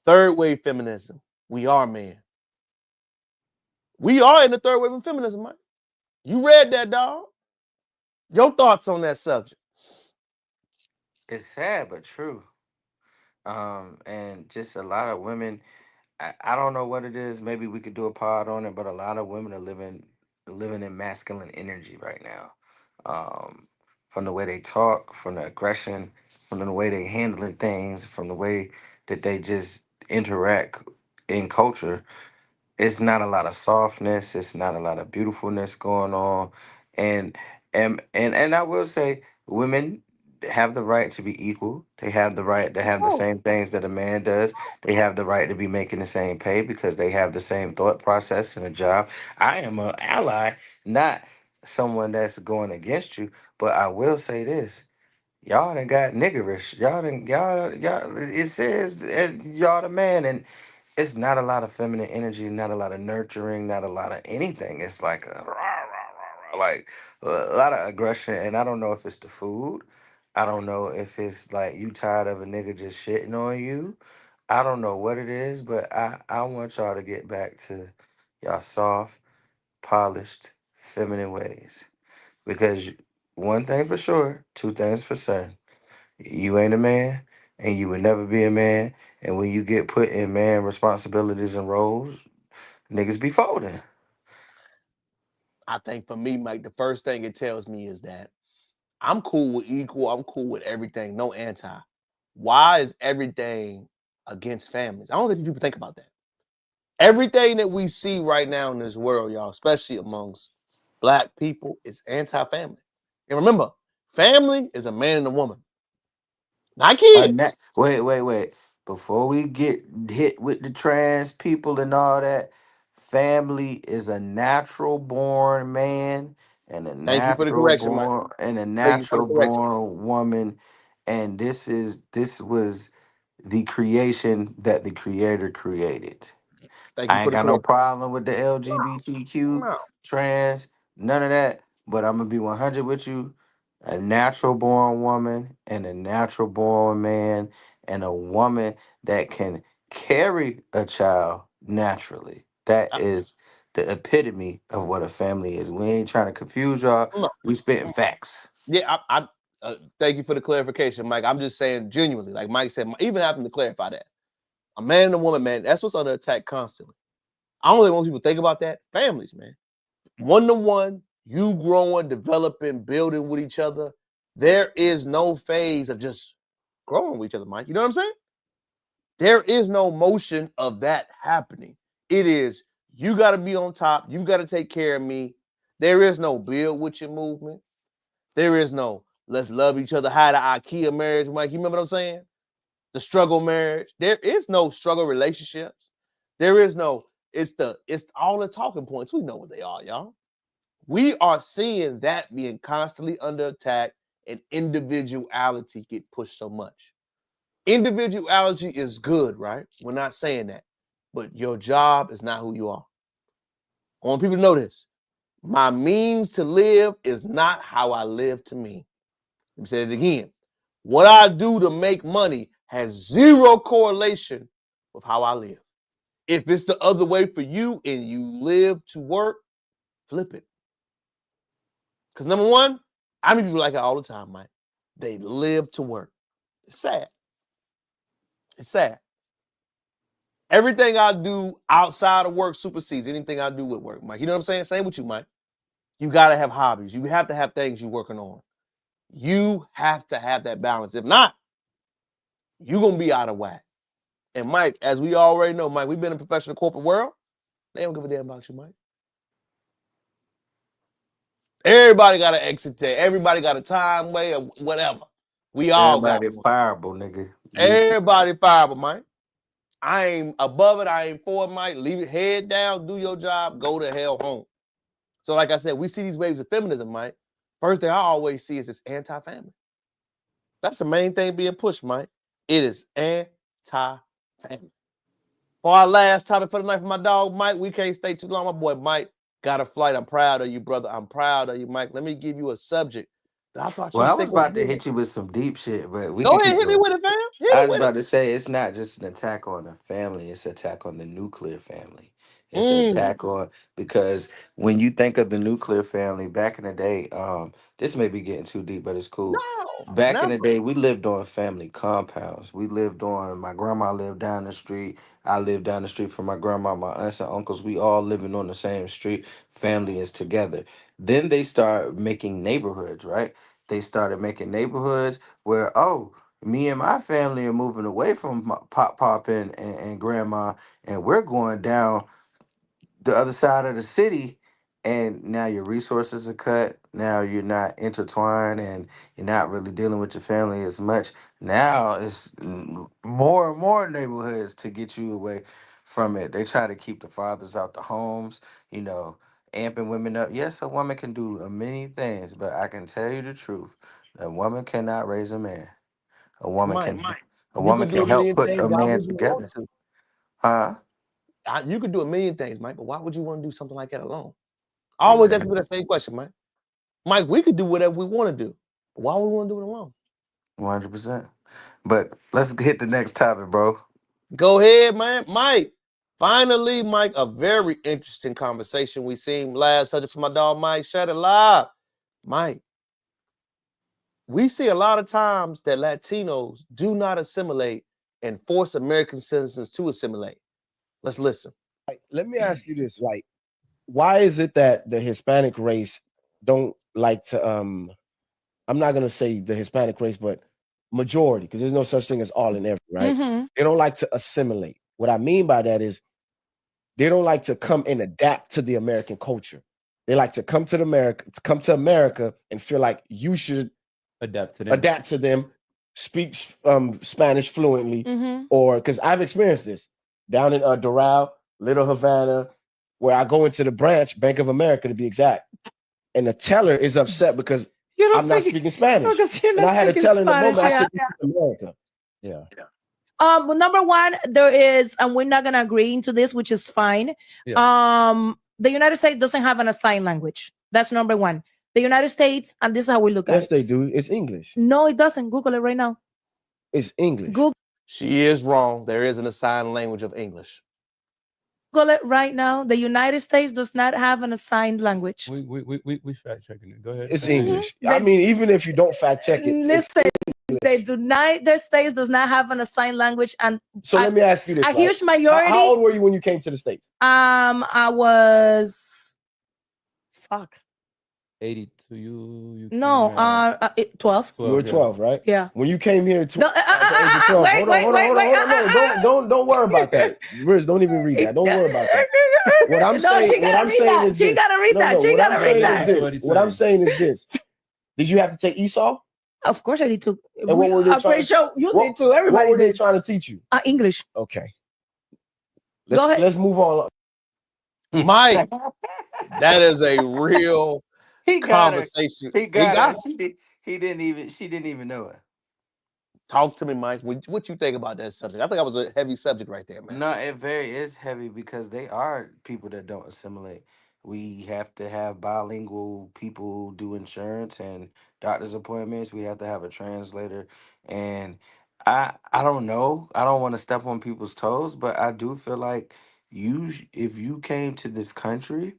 Third wave feminism. We are men. We are in the third wave of feminism, Mike. You read that, dog. Your thoughts on that subject? It's sad but true. And just a lot of women. I don't know what it is. Maybe we could do a pod on it, but a lot of women are living in masculine energy right now. From the way they talk, from the aggression, from the way they handling things, from the way that they just interact in culture. It's not a lot of softness. It's not a lot of beautifulness going on, and and I will say, women have the right to be equal. They have the right to have the Oh, same things that a man does. They have the right to be making the same pay because they have the same thought process and a job. I am an ally, not someone that's going against you. But I will say this. Y'all done got niggerish. Y'all. It says y'all the man, and it's not a lot of feminine energy, not a lot of nurturing, not a lot of anything. It's like a rah, rah, rah, rah, like a lot of aggression. And I don't know if it's the food. I don't know if it's like you tired of a nigga just shitting on you. I don't know what it is, but I want y'all to get back to y'all soft, polished, feminine ways. Because one thing for sure, two things for certain. You ain't a man, and you would never be a man. And when you get put in man responsibilities and roles, niggas be folding. I think for me, Mike, the first thing it tells me is that I'm cool with equal. I'm cool with everything. No anti. Why is everything against families? I don't think people think about that. Everything that we see right now in this world, y'all, especially amongst Black people, is anti-family. And remember, family is a man and a woman, not kids. Wait. Before we get hit with the trans people and all that, family is a natural born man and a Thank you for the correction, Mike. Thank you for the natural correction. born woman. And this was the creation that the creator created. Thank you I for ain't the got no correction. problem with the LGBTQ, No, trans, none of that. But I'm gonna be 100 with you. A natural born woman and a natural born man and a woman that can carry a child naturally. That I, is the epitome of what a family is. We ain't trying to confuse y'all. no. We spitting facts. Yeah, thank you for the clarification, Mike. I'm just saying genuinely, like Mike said, even having to clarify that. A man and a woman, man, that's what's under attack constantly. I don't think most people think about that. Families, man. One to one, you growing, developing, building with each other. There is no phase of just growing with each other, Mike. You know what I'm saying? There is no motion of that happening. It is you got to be on top. You got to take care of me. There is no build with your movement. There is no let's love each other. How the IKEA marriage, Mike. You remember what I'm saying? The struggle marriage. There is no struggle relationships. There is no, it's all the talking points. We know what they are, y'all. We are seeing that being constantly under attack and individuality get pushed so much. Individuality is good, right? We're not saying that. But your job is not who you are. I want people to know this. My means to live is not how I live to me. Let me say it again. What I do to make money has zero correlation with how I live. If it's the other way for you and you live to work, flip it. Because number one, I mean people like it all the time, Mike. They live to work. It's sad. It's sad. Everything I do outside of work supersedes anything I do with work, Mike. You know what I'm saying? Same with you, Mike. You got to have hobbies. You have to have things you're working on. You have to have that balance. If not, you're going to be out of whack. And Mike, as we already know, Mike, we've been in the professional corporate world. They don't give a damn about you, Mike. Everybody got an exit day. Everybody got a time way or whatever. We all got Everybody one. fireable, nigga. Everybody fireable, Mike. I ain't above it. I ain't for it, Mike. Leave it head down. Do your job. Go to hell home. So like I said, we see these waves of feminism, Mike. First thing I always see is this anti-family. That's the main thing being pushed, Mike. It is anti-family. For our last topic for the night for my dog Mike, we can't stay too long. My boy Mike got a flight. I'm proud of you, brother. I'm proud of you, Mike. Let me give you a subject that I thought you Well, I would was think was about to good. hit you with some deep shit, but we Go can ahead, keep hit me going. with it, fam. Hit I it was with it. about to say it's not just an attack on the family; it's an attack on the nuclear family. It's an Mm. attack on because when you think of the nuclear family back in the day, this may be getting too deep, but it's cool. No, Back in never. the day, we lived on family compounds. We lived on. My grandma lived down the street. I lived down the street from my grandma. My aunts and uncles. We all living on the same street. Family is together. Then they start making neighborhoods, right? They started making neighborhoods where me and my family are moving away from my pop and grandma, and we're going down the other side of the city, and now your resources are cut. Now you're not intertwined, and you're not really dealing with your family as much. Now it's more and more neighborhoods to get you away from it. They try to keep the fathers out the homes, you know, amping women up. Yes, a woman can do many things, but I can tell you the truth: a woman cannot raise a man. A woman Mike, can a you woman could do can a help million put things. a Why man would you want together. to? Huh? You could do a million things, Mike, but why would you want to do something like that alone? I always ask Exactly. people that same question, Mike. Mike, we could do whatever we want to do. But why would we want to do it alone? 100%. But let's hit the next topic, bro. Go ahead, man. Mike. Finally, Mike, a very interesting conversation we seen last subject for my dog Mike. Shut it live. Mike, we see a lot of times that Latinos do not assimilate and force American citizens to assimilate. Let's listen. Like, let me ask you this: like, why is it that the Hispanic race don't like to? I'm not gonna say the Hispanic race, but majority, because there's no such thing as all and every, right? Mhm. They don't like to assimilate. What I mean by that is they don't like to come and adapt to the American culture. They like to come to America and feel like you should adapt to them. adapt to them, speak Spanish fluently, Mhm. or because I've experienced this down in Doral, Little Havana, where I go into the branch, Bank of America to be exact, and the teller is upset because You don't I'm not speak speaking Spanish. because you're And not I had to speaking tell her in the Spanish. moment, I Yeah. said, "This is America." Yeah. Well, number one, there is, and we're not gonna agree into this, which is fine. Yeah. The United States doesn't have an assigned language. That's number one. The United States, and this is how we look at Yes, it. they do. It's English. No, it doesn't. Google it right now. It's English. Google She is wrong. There is an assigned language of English. it right now. The United States does not have an assigned language. We fact checking it. Go ahead. It's English. Mhm. I mean, even if you don't fact check it, it's Listen, the English. United States does not have an assigned language, and So let me ask you this: a right? huge majority. How old were you when you came to the States? I was fuck. 82. You No, came at 12. You were 12. 12, right? Yeah. When you came here No, at the age of 12, wait, hold on, wait, hold on, wait, hold on, wait, hold on. No, don't worry about that. Riz, don't even read that. Don't worry about that. What I'm No, saying, she what gotta I'm read saying that. is She this. gotta read No, that. no, She what gotta I'm read saying that. is this. What I'm saying is this. Did you have to take Esau? Of course I did too. And what were they I'm pretty trying? sure you What, did too. Everybody what were they did. trying to teach you? English. Okay. Go ahead. Let's move on. Mike, that is a real He got her. conversation. He got her. She didn't even know it. Talk to me, Mike. What you think about that subject? I think that was a heavy subject right there, man. No, it very is heavy because they are people that don't assimilate. We have to have bilingual people do insurance and doctor's appointments. We have to have a translator. And I don't know. I don't want to step on people's toes, but I do feel like if you came to this country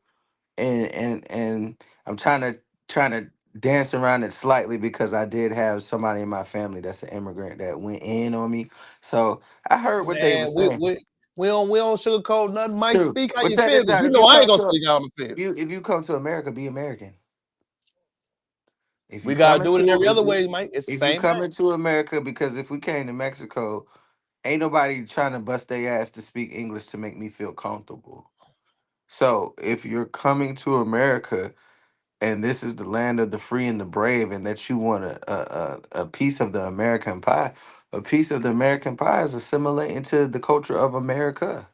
and I'm trying to dance around it slightly because I did have somebody in my family that's an immigrant that went in on me. So I heard what they were Man, saying. we don't sugarcoat nothing. Mike, True. speak how But you check feel, this because out. you If know you I ain't come gonna to speak how I feel. if you come to America, be American. If We you gotta come do it in into every other way, Mike. It's the if you same come thing. into America, because if we came to Mexico, ain't nobody trying to bust their ass to speak English to make me feel comfortable. So if you're coming to America and this is the land of the free and the brave, and that you want a piece of the American pie, a piece of the American pie is assimilating to the culture of America.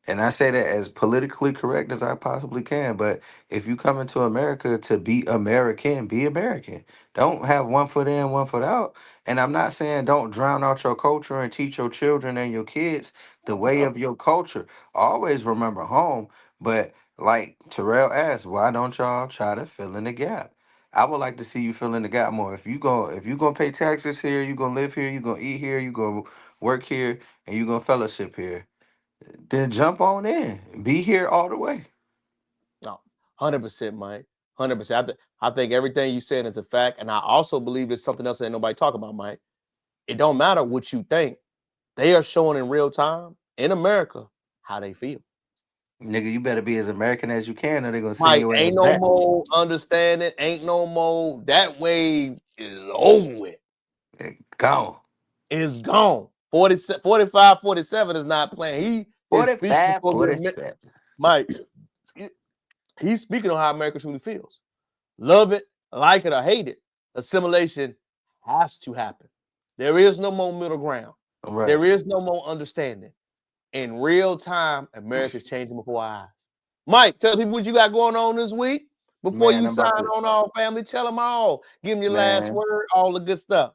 And I say that as politically correct as I possibly can. But if you come into America to be American, be American. Don't have one foot in, one foot out. And I'm not saying don't drown out your culture and teach your children and your kids the way of your culture. Always remember home. But like Terrell asked, why don't y'all try to fill in the gap? I would like to see you fill in the gap more. If you gonna pay taxes here, you gonna live here, you gonna eat here, you gonna work here, and you gonna fellowship here, then jump on in. Be here all the way. No, 100%, Mike. 100%. I think everything you said is a fact, and I also believe there's something else that ain't nobody talk about, Mike. It don't matter what you think; they are showing in real time in America how they feel. Nigga, you better be as American as you can, or they gonna send Mike, your ass ain't no back. more understanding. Ain't no more. That wave is over with. Gone. It's gone. 40, 45, 47 is not playing. He is speaking 45, for the 47. Mike. He's speaking on how America truly feels. Love it, like it, or hate it. Assimilation has to happen. There is no more middle ground. Right. There is no more understanding. In real time, America's changing before our eyes. Mike, tell people what you got going on this week before Man, you I'm sign about to, on all family. Tell them all. Give them your last man, word, all the good stuff.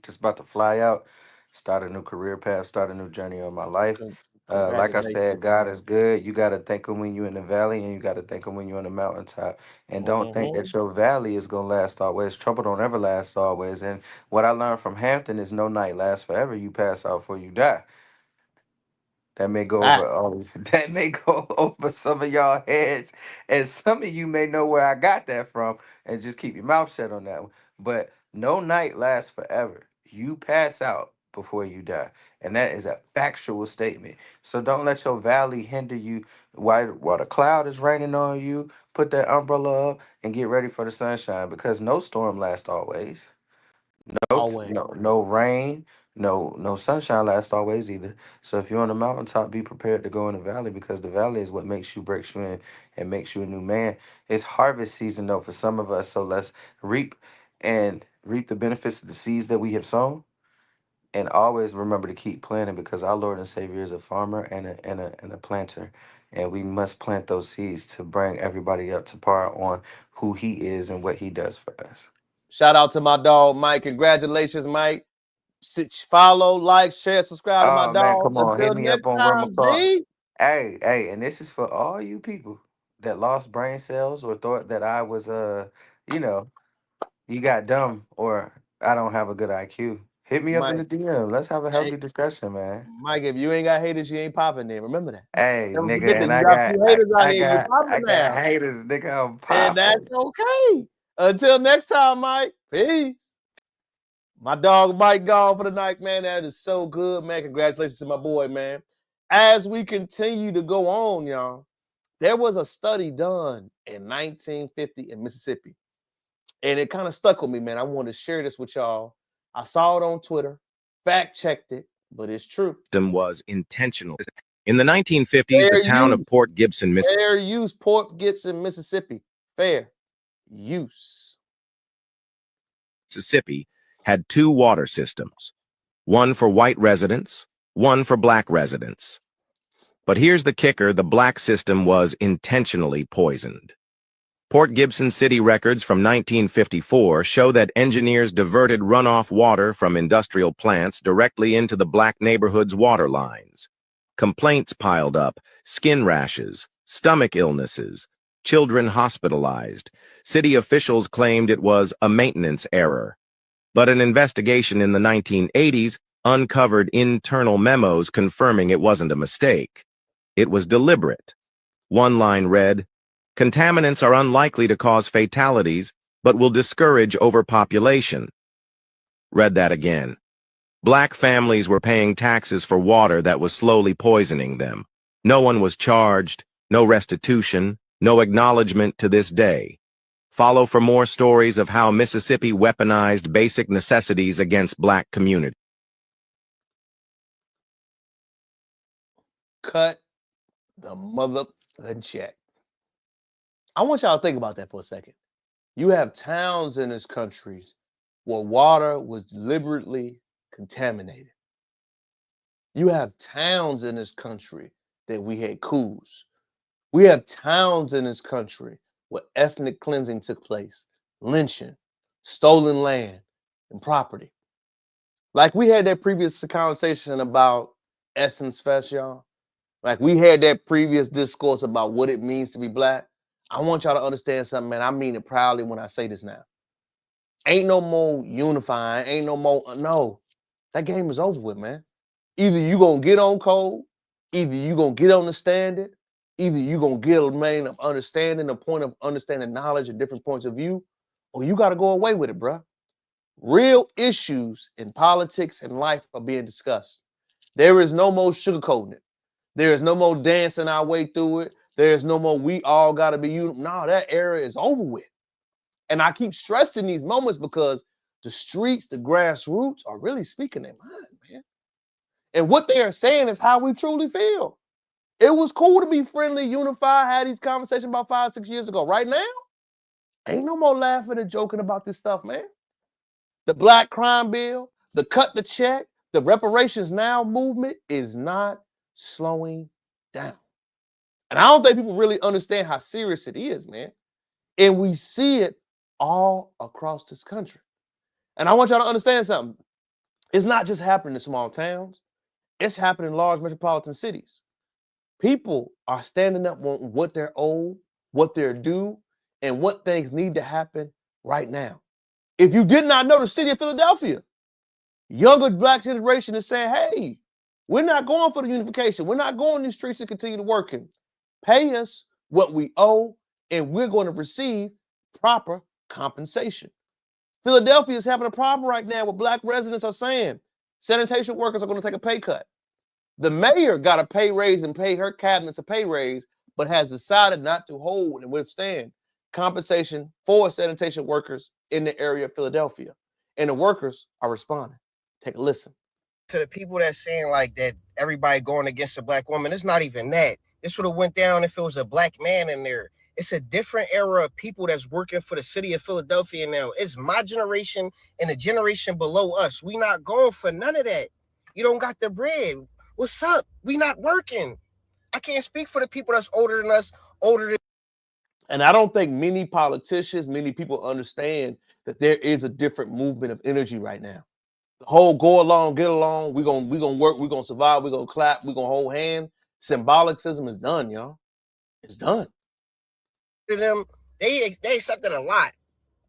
just about to fly out, start a new career path, start a new journey of my life. Like I said, Congratulations, God man. is good. You got to thank Him when you're in the valley, and you got to thank Him when you're on the mountaintop. And don't think Mm-hmm. that your valley is going to last always. Trouble don't ever last always. And what I learned from Hampton is no night lasts forever. You pass out before you die. That may go over Facts. all that may go over some of y'all heads, and some of you may know where I got that from, and just keep your mouth shut on that one. But no night lasts forever. You pass out before you die, and that is a factual statement. So don't let your valley hinder you while the cloud is raining on you. Put that umbrella up and get ready for the sunshine, because no storm lasts always. Always. No rain, no sunshine lasts always either. So if you're on the mountaintop, be prepared to go in the valley, because the valley is what makes you, breaks you in, and makes you a new man. It's harvest season though for some of us, so let's reap reap the benefits of the seeds that we have sown, and always remember to keep planting, because our Lord and Savior is a farmer and a planter, and we must plant those seeds to bring everybody up to par on who He is and what He does for us. Shout out to my dog, Mike. Congratulations, Mike. Follow, like, share, subscribe to my Oh man, dog. come on, hit Until me next up on where my time, car. G. Hey, and this is for all you people that lost brain cells or thought that I was you know, you got dumb or I don't have a good IQ. Hit me up in Mike, the DM. Let's have a hey, healthy discussion, man. Mike, if you ain't got haters, you ain't popping there. Remember that. Hey, Never forget nigga, that. and You got a few haters out here. You I popping got now. haters, nigga. I'm And that's popping. okay. Until next time, Mike. Peace. My dog Mike gone for the night, man. That is so good, man. Congratulations to my boy, man. As we continue to go on, y'all, there was a study done in 1950 in Mississippi, and it kind of stuck with me, man. I wanted to share this with y'all. I saw it on Twitter, fact checked it, but it's true. System was intentional. In the 1950s, the town of Port Gibson, Fair use, Port Gibson, Mississippi. Fair use. Mississippi had two water systems, one for white residents, one for black residents. But here's the kicker: the black system was intentionally poisoned. Port Gibson city records from 1954 show that engineers diverted runoff water from industrial plants directly into the black neighborhood's water lines. Complaints piled up: skin rashes, stomach illnesses, children hospitalized. City officials claimed it was a maintenance error. But an investigation in the 1980s uncovered internal memos confirming it wasn't a mistake. It was deliberate. One line read, "Contaminants are unlikely to cause fatalities, but will discourage overpopulation." Read that again. Black families were paying taxes for water that was slowly poisoning them. No one was charged, no restitution, no acknowledgement to this day. Follow for more stories of how Mississippi weaponized basic necessities against black communities. Cut the mother check. I want y'all to think about that for a second. You have towns in this country where water was deliberately contaminated. You have towns in this country that we had coups. We have towns in this country where ethnic cleansing took place, lynching, stolen land, and property. Like we had that previous conversation about Essence Fest, y'all. Like we had that previous discourse about what it means to be black. I want y'all to understand something, man. I mean it proudly when I say this now. Ain't no more unifying, ain't no more, no. That game is over with, man. Either you gonna get on code, either you gonna get on the standard, either you gonna get a main of understanding, a point of understanding knowledge and different points of view, or you gotta go away with it, bruh. Real issues in politics and life are being discussed. There is no more sugarcoating it. There is no more dancing our way through it. There is no more we all gotta be no, that era is over with. And I keep stressing these moments because the streets, the grassroots are really speaking their mind, man. And what they are saying is how we truly feel. It was cool to be friendly, unified, had these conversations about 5, 6 years ago. Right now, ain't no more laughing and joking about this stuff, man. The black crime bill, the cut the check, the reparations now movement is not slowing down. And I don't think people really understand how serious it is, man. And we see it all across this country. And I want y'all to understand something. It's not just happening in small towns. It's happening in large metropolitan cities. People are standing up on what they're owed, what they're due, and what things need to happen right now. If you did not know, the city of Philadelphia, younger black generation is saying, hey, we're not going for the unification. We're not going these streets to continue to working. Pay us what we owe, and we're going to receive proper compensation. Philadelphia is having a problem right now where black residents are saying sanitation workers are going to take a pay cut. The mayor got a pay raise and paid her cabinet a pay raise, but has decided not to hold and withstand compensation for sanitation workers in the area of Philadelphia. And the workers are responding. Take a listen. To the people that's saying like that everybody going against a black woman, it's not even that. This would have went down if it was a black man in there. It's a different era of people that's working for the city of Philadelphia now. It's my generation and the generation below us. We not going for none of that. You don't got the bread. What's up? We not working. I can't speak for the people that's older than us, older than. And I don't think many politicians, many people understand that there is a different movement of energy right now. The whole go along, get along, we're gonna work, we're gonna survive, we're gonna clap, we're gonna hold hands. Symbolicism is done, y'all. It's done. Them, they accepted a lot.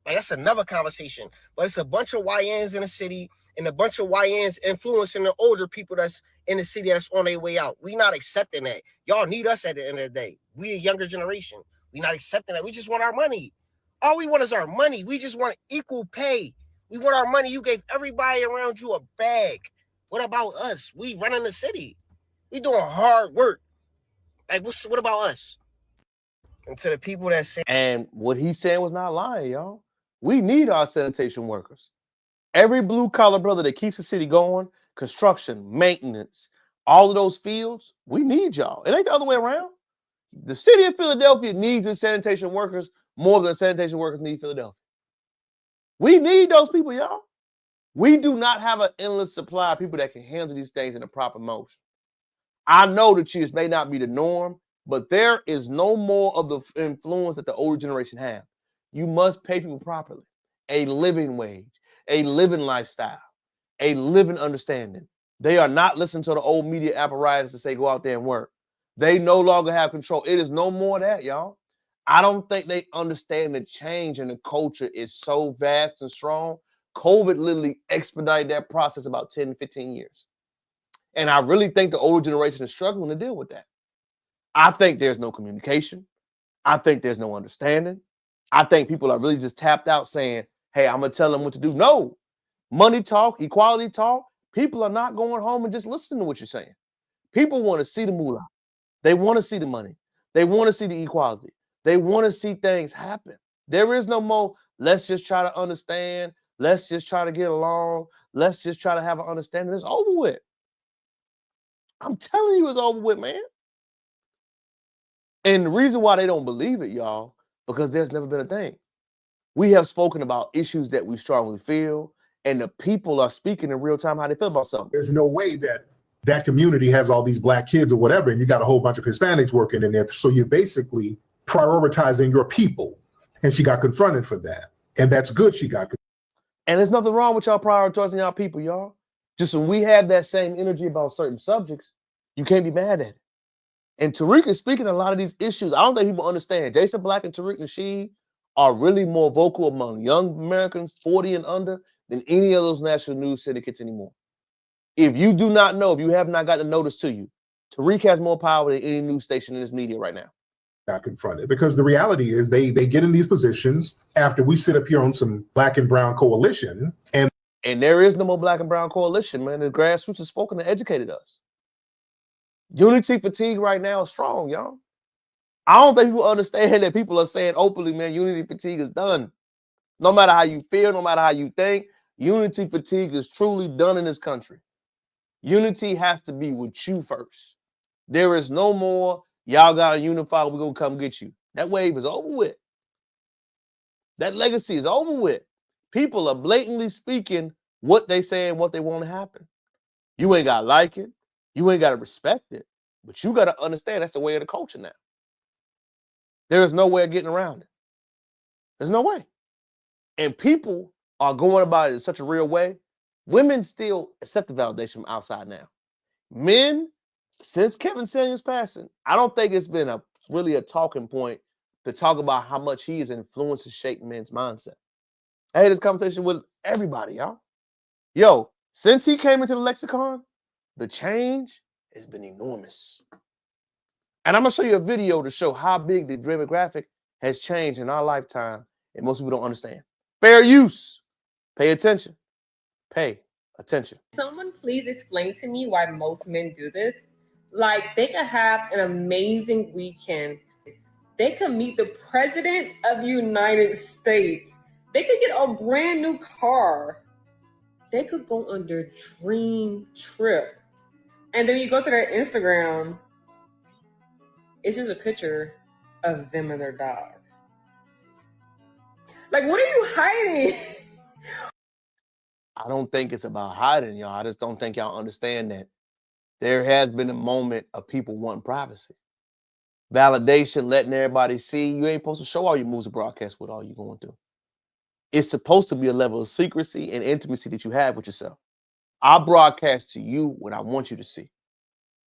Like that's another conversation. But it's a bunch of YNs in the city and a bunch of YNs influencing the older people that's in the city that's on their way out. We not accepting that. Y'all need us at the end of the day. We a younger generation. We not accepting that. We just want our money. All we want is our money. We just want equal pay. We want our money. You gave everybody around you a bag. What about us? We running the city. We doing hard work. Like what about us? And to the people that say, and what he's saying was not lying, y'all. We need our sanitation workers. Every blue collar brother that keeps the city going, construction, maintenance, all of those fields, we need y'all. It ain't the other way around. The city of Philadelphia needs its sanitation workers more than sanitation workers need Philadelphia. We need those people, y'all. We do not have an endless supply of people that can handle these things in a proper motion. I know that this may not be the norm, but there is no more of the influence that the older generation have. You must pay people properly, a living wage, a living lifestyle, a living understanding. They are not listening to the old media apparatus to say, go out there and work. They no longer have control. It is no more that, y'all. I don't think they understand the change in the culture is so vast and strong. COVID literally expedited that process about 10, 15 years. And I really think the older generation is struggling to deal with that. I think there's no communication. I think there's no understanding. I think people are really just tapped out saying, hey, I'm going to tell them what to do. No. Money talk, equality talk. People are not going home and just listening to what you're saying. People want to see the moolah. They want to see the money. They want to see the equality. They want to see things happen. There is no more, let's just try to understand. Let's just try to get along. Let's just try to have an understanding. It's over with. I'm telling you, it's over with, man. And the reason why they don't believe it, y'all, because there's never been a thing. We have spoken about issues that we strongly feel, and the people are speaking in real time how they feel about something. There's no way that that community has all these black kids or whatever, and you got a whole bunch of Hispanics working in there. So you're basically prioritizing your people. And she got confronted for that. And that's good she got confronted. And there's nothing wrong with y'all prioritizing y'all people, y'all. Just when we have that same energy about certain subjects, you can't be mad at it. And Tariq is speaking a lot of these issues. I don't think people understand. Jason Black and Tariq Nasheed are really more vocal among young Americans 40 and under than any of those national news syndicates anymore. If you do not know, if you have not gotten a notice to you, Tariq has more power than any news station in this media right now. Got confronted because the reality is they get in these positions after we sit up here on some black and brown coalition, and there is no more black and brown coalition, man. The grassroots has spoken and educated us. Unity fatigue right now is strong, y'all. I don't think people understand that people are saying openly, man, unity fatigue is done. No matter how you feel, no matter how you think, unity fatigue is truly done in this country. Unity has to be with you first. There is no more, y'all got to unify, we're going to come get you. That wave is over with. That legacy is over with. People are blatantly speaking what they say and what they want to happen. You ain't got to like it. You ain't got to respect it. But you got to understand that's the way of the culture now. There is no way of getting around it. There's no way. And people are going about it in such a real way. Women still accept the validation from outside now. Men, since Kevin Samuels' passing, I don't think it's been really a talking point to talk about how much he has influenced and shaped men's mindset. I had this conversation with everybody, y'all. Yo, since he came into the lexicon, the change has been enormous. And I'm going to show you a video to show how big the demographic has changed in our lifetime, and most people don't understand. Fair use. Pay attention. Pay attention. Someone please explain to me why most men do this. Like, they could have an amazing weekend. They could meet the president of the United States. They could get a brand new car. They could go on their dream trip. And then you go to their Instagram, it's just a picture of them and their dog. Like, what are you hiding? I don't think it's about hiding, y'all. I just don't think y'all understand that there has been a moment of people wanting privacy. Validation, letting everybody see. You ain't supposed to show all your moves and broadcast what all you're going through. It's supposed to be a level of secrecy and intimacy that you have with yourself. I broadcast to you what I want you to see,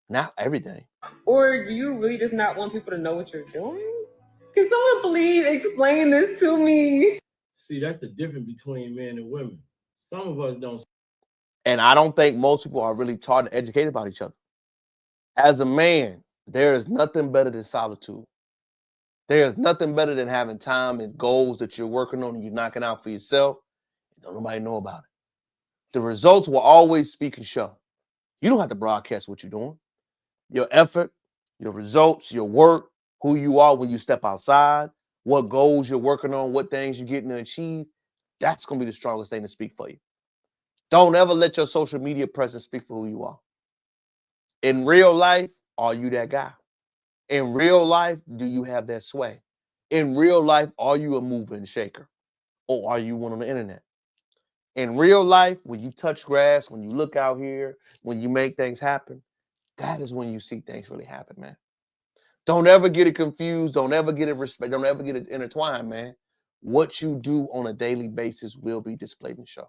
not everything. Or do you really just not want people to know what you're doing? Can someone please explain this to me? See, that's the difference between men and women. Some of us don't. And I don't think most people are really taught and educated about each other. As a man, there is nothing better than solitude. There is nothing better than having time and goals that you're working on and you're knocking out for yourself. Don't nobody know about it. The results will always speak and show. You don't have to broadcast what you're doing. Your effort, your results, your work, who you are when you step outside, what goals you're working on, what things you're getting to achieve, that's going to be the strongest thing to speak for you. Don't ever let your social media presence speak for who you are. In real life, are you that guy? In real life, do you have that sway? In real life, are you a mover and shaker? Or are you one on the internet? In real life, when you touch grass, when you look out here, when you make things happen, that is when you see things really happen, man. Don't ever get it confused. Don't ever get it respect. Don't ever get it intertwined, man. What you do on a daily basis will be displayed and shown.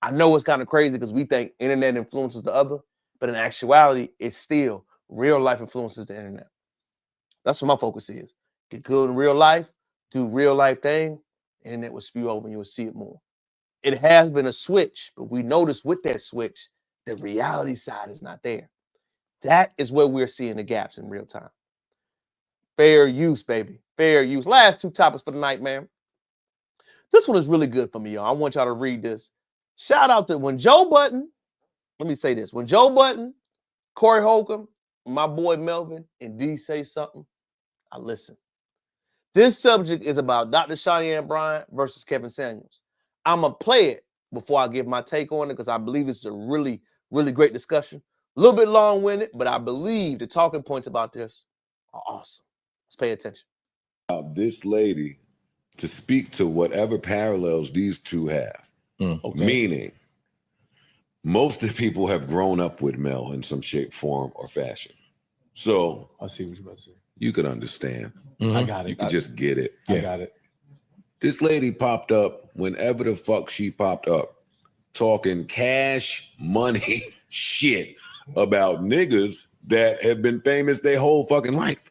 I know it's kind of crazy because we think internet influences the other, but in actuality, it's still real life influences the internet. That's what my focus is. Get good in real life, do real life thing, and it will spew over and you will see it more. It has been a switch, but we notice with that switch, the reality side is not there. That is where we're seeing the gaps in real time. Fair use, baby. Fair use. Last two topics for the night, man. This one is really good for me, y'all. I want y'all to read this. Shout out to when Joe Budden, let me say this. When Joe Budden, Corey Holcomb, my boy Melvin, and D say something, I listen. This subject is about Dr. Cheyenne Bryant versus Kevin Samuels. I'm going to play it before I give my take on it because I believe it's a really, really great discussion. A little bit long-winded, but I believe the talking points about this are awesome. Let's pay attention. This lady to speak to whatever parallels these two have. Okay. Meaning, most of the people have grown up with Mel in some shape, form, or fashion. So I see what you're about to say. You could understand. I got it. You could just get it. I got it. This lady popped up whenever the fuck she popped up, talking cash money shit about niggas that have been famous their whole fucking life.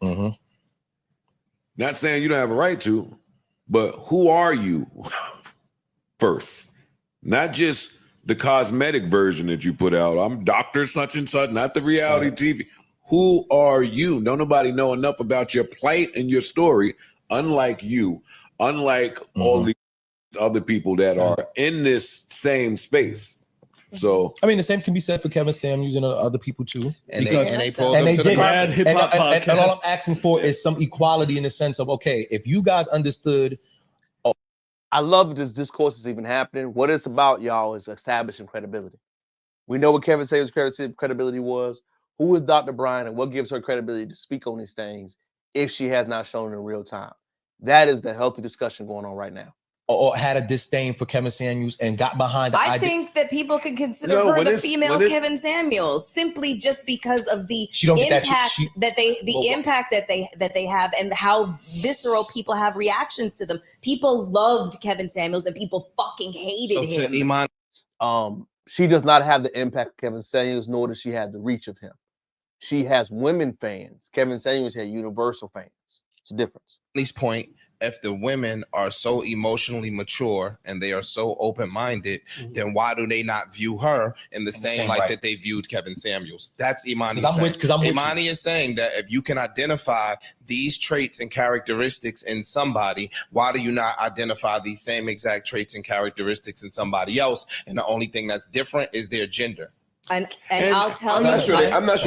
Not saying you don't have a right to, but who are you first? Not just the cosmetic version that you put out. I'm Dr. Such and Such, not the reality TV. Who are you? Don't nobody know enough about your plight and your story, unlike you, unlike all these other people that are in this same space. So I mean, the same can be said for Kevin Samuels and other people too. And Because- they pulled them to the did. carpet. And all I'm asking for is some equality in the sense of, okay, if you guys understood. I love this discourse is even happening. What it's about, y'all, is establishing credibility. We know what Kevin Samuels' credibility was. Who is Dr. Brian and what gives her credibility to speak on these things if she has not shown in real time? That is the healthy discussion going on right now. Or had a disdain for Kevin Samuels and got behind the I idea. think that people could consider No, her when the it's- female when it- Kevin Samuels simply just because of the She don't get that- impact she- that they have and how visceral people have reactions to them. People loved Kevin Samuels and people fucking hated him. She does not have the impact of Kevin Samuels, nor does she have the reach of him. She has women fans. Kevin Samuels had universal fans. It's a difference. Lee's point, if the women are so emotionally mature and they are so open-minded, then why do they not view her in the same light that they viewed Kevin Samuels? That's Imani saying. Imani is saying that if you can identify these traits and characteristics in somebody, why do you not identify these same exact traits and characteristics in somebody else? And the only thing that's different is their gender. And I'll tell I'm you. not sure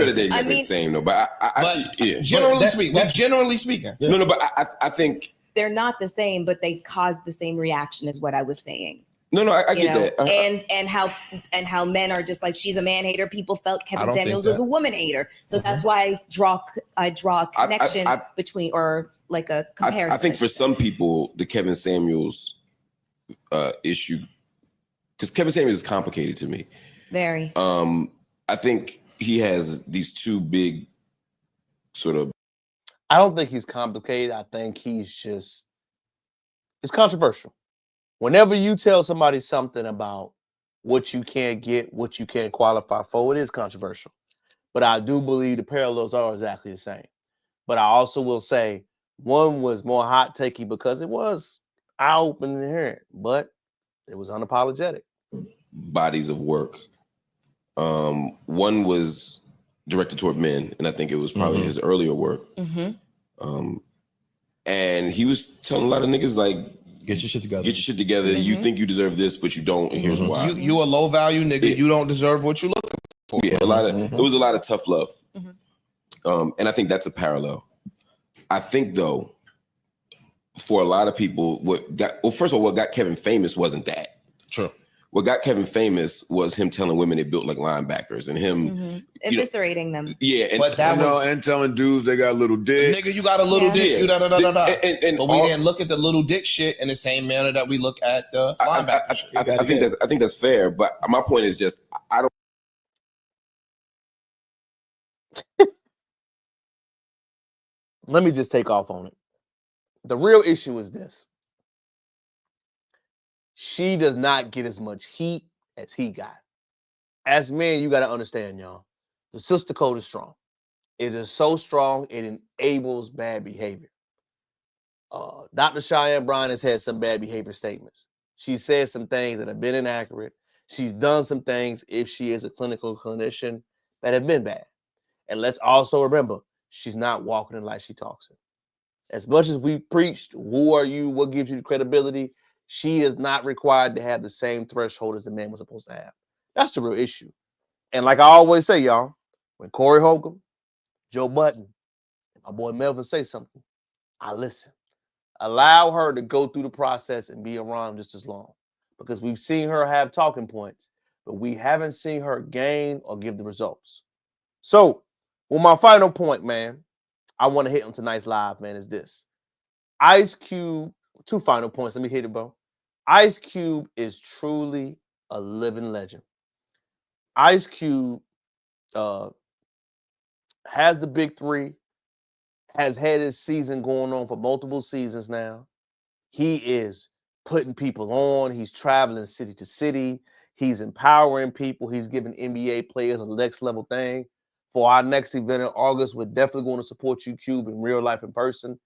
that they're I exactly mean, the same though, but I see, yeah. Generally speaking. No, but I think they're not the same, but they cause the same reaction, is what I was saying. No, I You get know, that. and how men are just like, she's a man hater. People felt I Kevin don't think Samuels was that. a woman hater, so that's why I draw a connection between, or like a comparison. I think for some people, the Kevin Samuels issue, because Kevin Samuels is complicated to me. Very. I think he has these two big sort of. I don't think he's complicated. I think he's just, it's controversial. Whenever you tell somebody something about what you can't get, what you can't qualify for, it is controversial. But I do believe the parallels are exactly the same. But I also will say one was more hot takey because it was eye-opening to hear it, but it was unapologetic. Bodies of work. One was directed toward men, and I think it was probably his earlier work. And he was telling a lot of niggas like, get your shit together. Get your shit together. You think you deserve this, but you don't, and here's why. You a low value nigga. You don't deserve what you looking for. Yeah, it was a lot of tough love. And I think that's a parallel. I think though, for a lot of people, first of all, what got Kevin famous wasn't that. True. What got Kevin famous was him telling women they built like linebackers and him eviscerating them. Yeah, and But that was- and telling dudes they got little dicks. Nigga, you got a little dick. Yeah. You da da da da da. And But we didn't look at the little dick shit in the same manner that we look at the linebacker shit. I think that's fair, but my point is just I don't. Let me just take off on it. The real issue is this. She does not get as much heat as he got. As men, you got to understand, y'all. The sister code is strong. It is so strong, it enables bad behavior. Dr. Cheyenne Bryan has had some bad behavior statements. She said some things that have been inaccurate. She's done some things, if she is a clinical clinician, that have been bad. And let's also remember, she's not walking it like she talks it. As much as we preached, who are you, what gives you the credibility, she is not required to have the same threshold as the man was supposed to have. That's the real issue. And like I always say, y'all, when Corey Holcomb, Joe Budden, and my boy Melvin say something, I listen. Allow her to go through the process and be around just as long. Because we've seen her have talking points, but we haven't seen her gain or give the results. So, well, my final point, man, I want to hit on tonight's live, man, is this. Ice Cube, two final points. Let me hit it, bro. Ice Cube is truly a living legend. Ice Cube has the big three, has had his season going on for multiple seasons now. He is putting people on. He's traveling city to city. He's empowering people. He's giving NBA players a next level thing. For our next event in August, we're definitely going to support you, Cube, in real life, in person.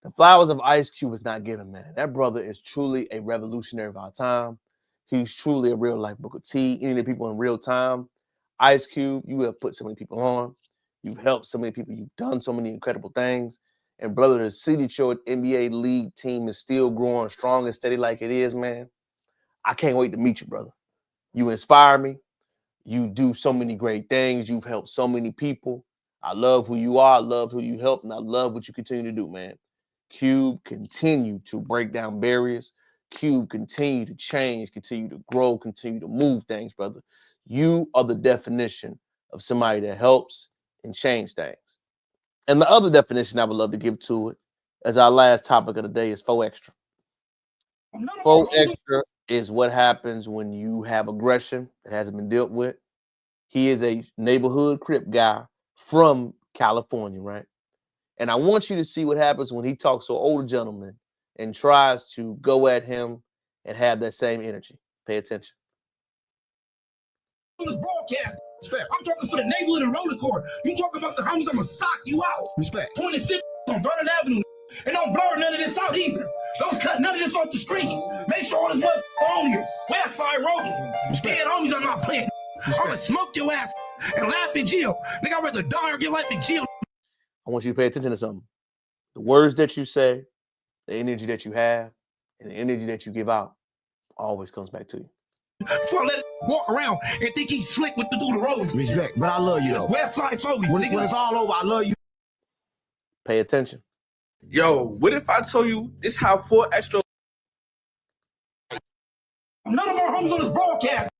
The flowers of Ice Cube is not given, man. That brother is truly a revolutionary of our time. He's truly a real life Booker T. Any of the people in real time. Ice Cube, you have put so many people on. You've helped so many people. You've done so many incredible things. And brother, the City Detroit NBA League team is still growing strong and steady like it is, man. I can't wait to meet you, brother. You inspire me. You do so many great things. You've helped so many people. I love who you are. I love who you help. And I love what you continue to do, man. Cube, continue to break down barriers. Cube, continue to change, continue to grow, continue to move things, brother. You are the definition of somebody that helps and change things. And the other definition I would love to give to it as our last topic of the day is faux extra. Faux extra is what happens when you have aggression that hasn't been dealt with. He is a neighborhood Crip guy from California, right? And I want you to see what happens when he talks to an older gentleman and tries to go at him and have that same energy. Pay attention. This broadcast. Respect. I'm talking for the neighborhood and roller court. You talking about the homies, I'm gonna sock you out. Respect. 26 on Vernon Avenue. And don't blur none of this out either. Don't cut none of this off the screen. Make sure all this motherfucker on you. West Side Road. Scared homies, I'm not playing. I'm gonna smoke your ass and laugh at Jill. Nigga, I'd rather die or get life at Jill. I want you to pay attention to something. The words that you say, the energy that you have, and the energy that you give out always comes back to you. Before I let it walk around and think he's slick with the do the roads. Respect, but I love you though. West Side Foley. When it's all over, I love you. Pay attention. Yo, what if I told you this how 4 extra? None of our homies on this broadcast.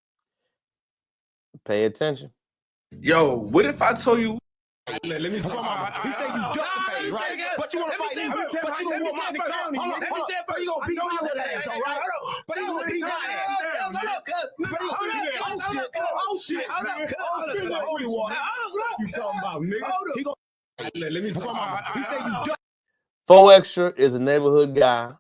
Pay attention. Yo, what if I told you? Let me. He said you duck the fade, right? But you want to fight me? But you gonna whoop my nigga down? Hold on, but he gonna beat my little ass, all right? But he gonna beat my ass. Oh shit! You talking about nigga? He gonna. Let me. He said you duck. Faux extra is a neighborhood guy.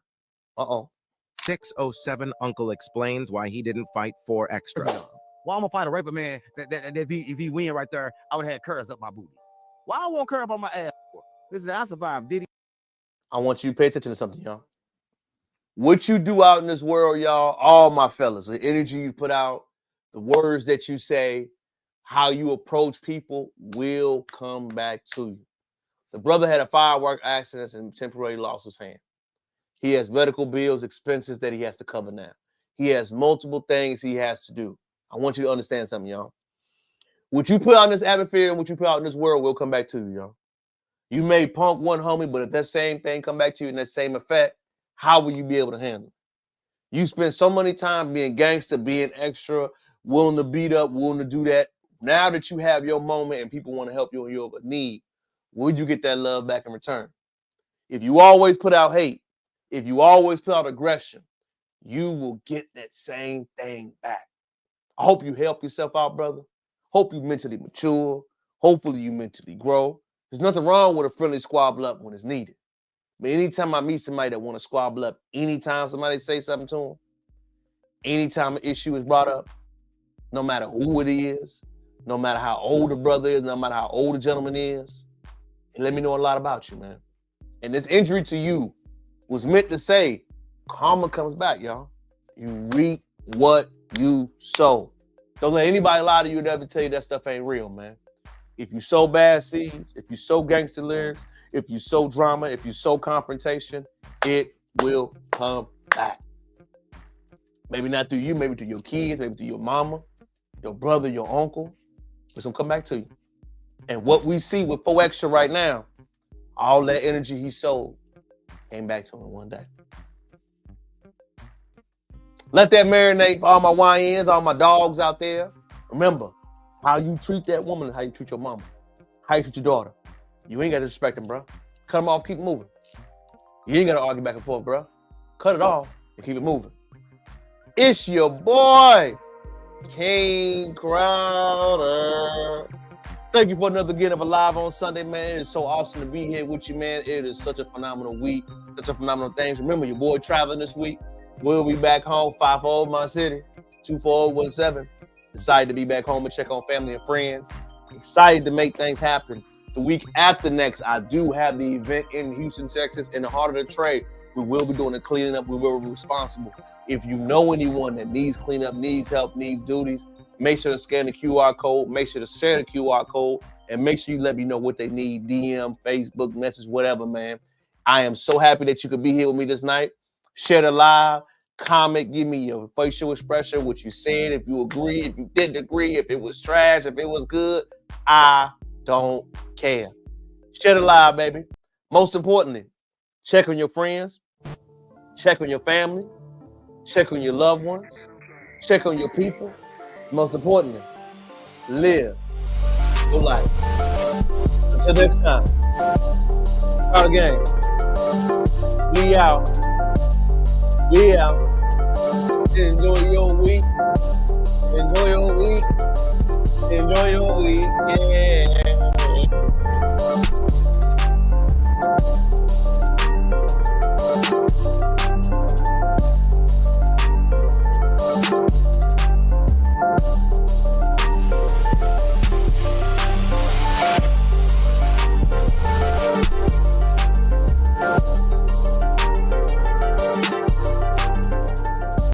607 Uncle explains why he didn't fight 4 extra. Why I'm gonna fight a raper man that if he win right there, I would have curves up my booty. Why I won't curve on my ass? Listen, I survived Diddy. I want you to pay attention to something, y'all. What you do out in this world, y'all, all my fellas, the energy you put out, the words that you say, how you approach people will come back to you. The brother had a firework accident and temporarily lost his hand. He has medical bills, expenses that he has to cover now. He has multiple things he has to do. I want you to understand something, y'all. What you put out in this atmosphere and what you put out in this world will come back to you, y'all. You may punk one homie, but if that same thing come back to you in that same effect, how will you be able to handle it? You spend so many time being gangster, being extra, willing to beat up, willing to do that. Now that you have your moment and people want to help you in your need, will you get that love back in return? If you always put out hate, if you always put out aggression, you will get that same thing back. I hope you help yourself out, brother. Hope you mentally mature. Hopefully you mentally grow. There's nothing wrong with a friendly squabble up when it's needed. But anytime I meet somebody that want to squabble up, anytime somebody say something to them, anytime an issue is brought up, no matter who it is, no matter how old the brother is, no matter how old the gentleman is, it let me know a lot about you, man. And this injury to you was meant to say, karma comes back, y'all. You reap what you sow. Don't let anybody lie to you that ever tell you that stuff ain't real, man. If you sow bad seeds, if you sow gangster lyrics, if you sow drama, if you sow confrontation, it will come back. Maybe not through you, maybe through your kids, maybe through your mama, your brother, your uncle. It's gonna come back to you. And what we see with 4 extra right now, all that energy he sold came back to him one day. Let that marinate for all my YNs, all my dogs out there. Remember, how you treat that woman is how you treat your mama, how you treat your daughter. You ain't got to respect them, bro. Cut them off, keep moving. You ain't got to argue back and forth, bro. Cut it off and keep it moving. It's your boy, King Crowder. Thank you for another getting of a live on Sunday, man. It's so awesome to be here with you, man. It is such a phenomenal week, such a phenomenal thing. Remember, your boy traveling this week. We'll be back home, 540 my city, 24017. Excited to be back home and check on family and friends. Excited to make things happen. The week after next, I do have the event in Houston, Texas, in the heart of the trade. We will be doing the cleaning up. We will be responsible. If you know anyone that needs cleanup, needs help, needs duties, make sure to scan the QR code. Make sure to share the QR code. And make sure you let me know what they need. DM, Facebook, message, whatever, man. I am so happy that you could be here with me this night. Share the live. Comment. Give me your facial expression, what you said. If you agree, if you didn't agree, if it was trash, if it was good. I don't care. Share the live, baby. Most importantly, check on your friends. Check on your family. Check on your loved ones. Check on your people. Most importantly, live your life. Until next time, Crowder Gang. We out. We out. Enjoy your week. Enjoy your week. Enjoy your week. Yeah.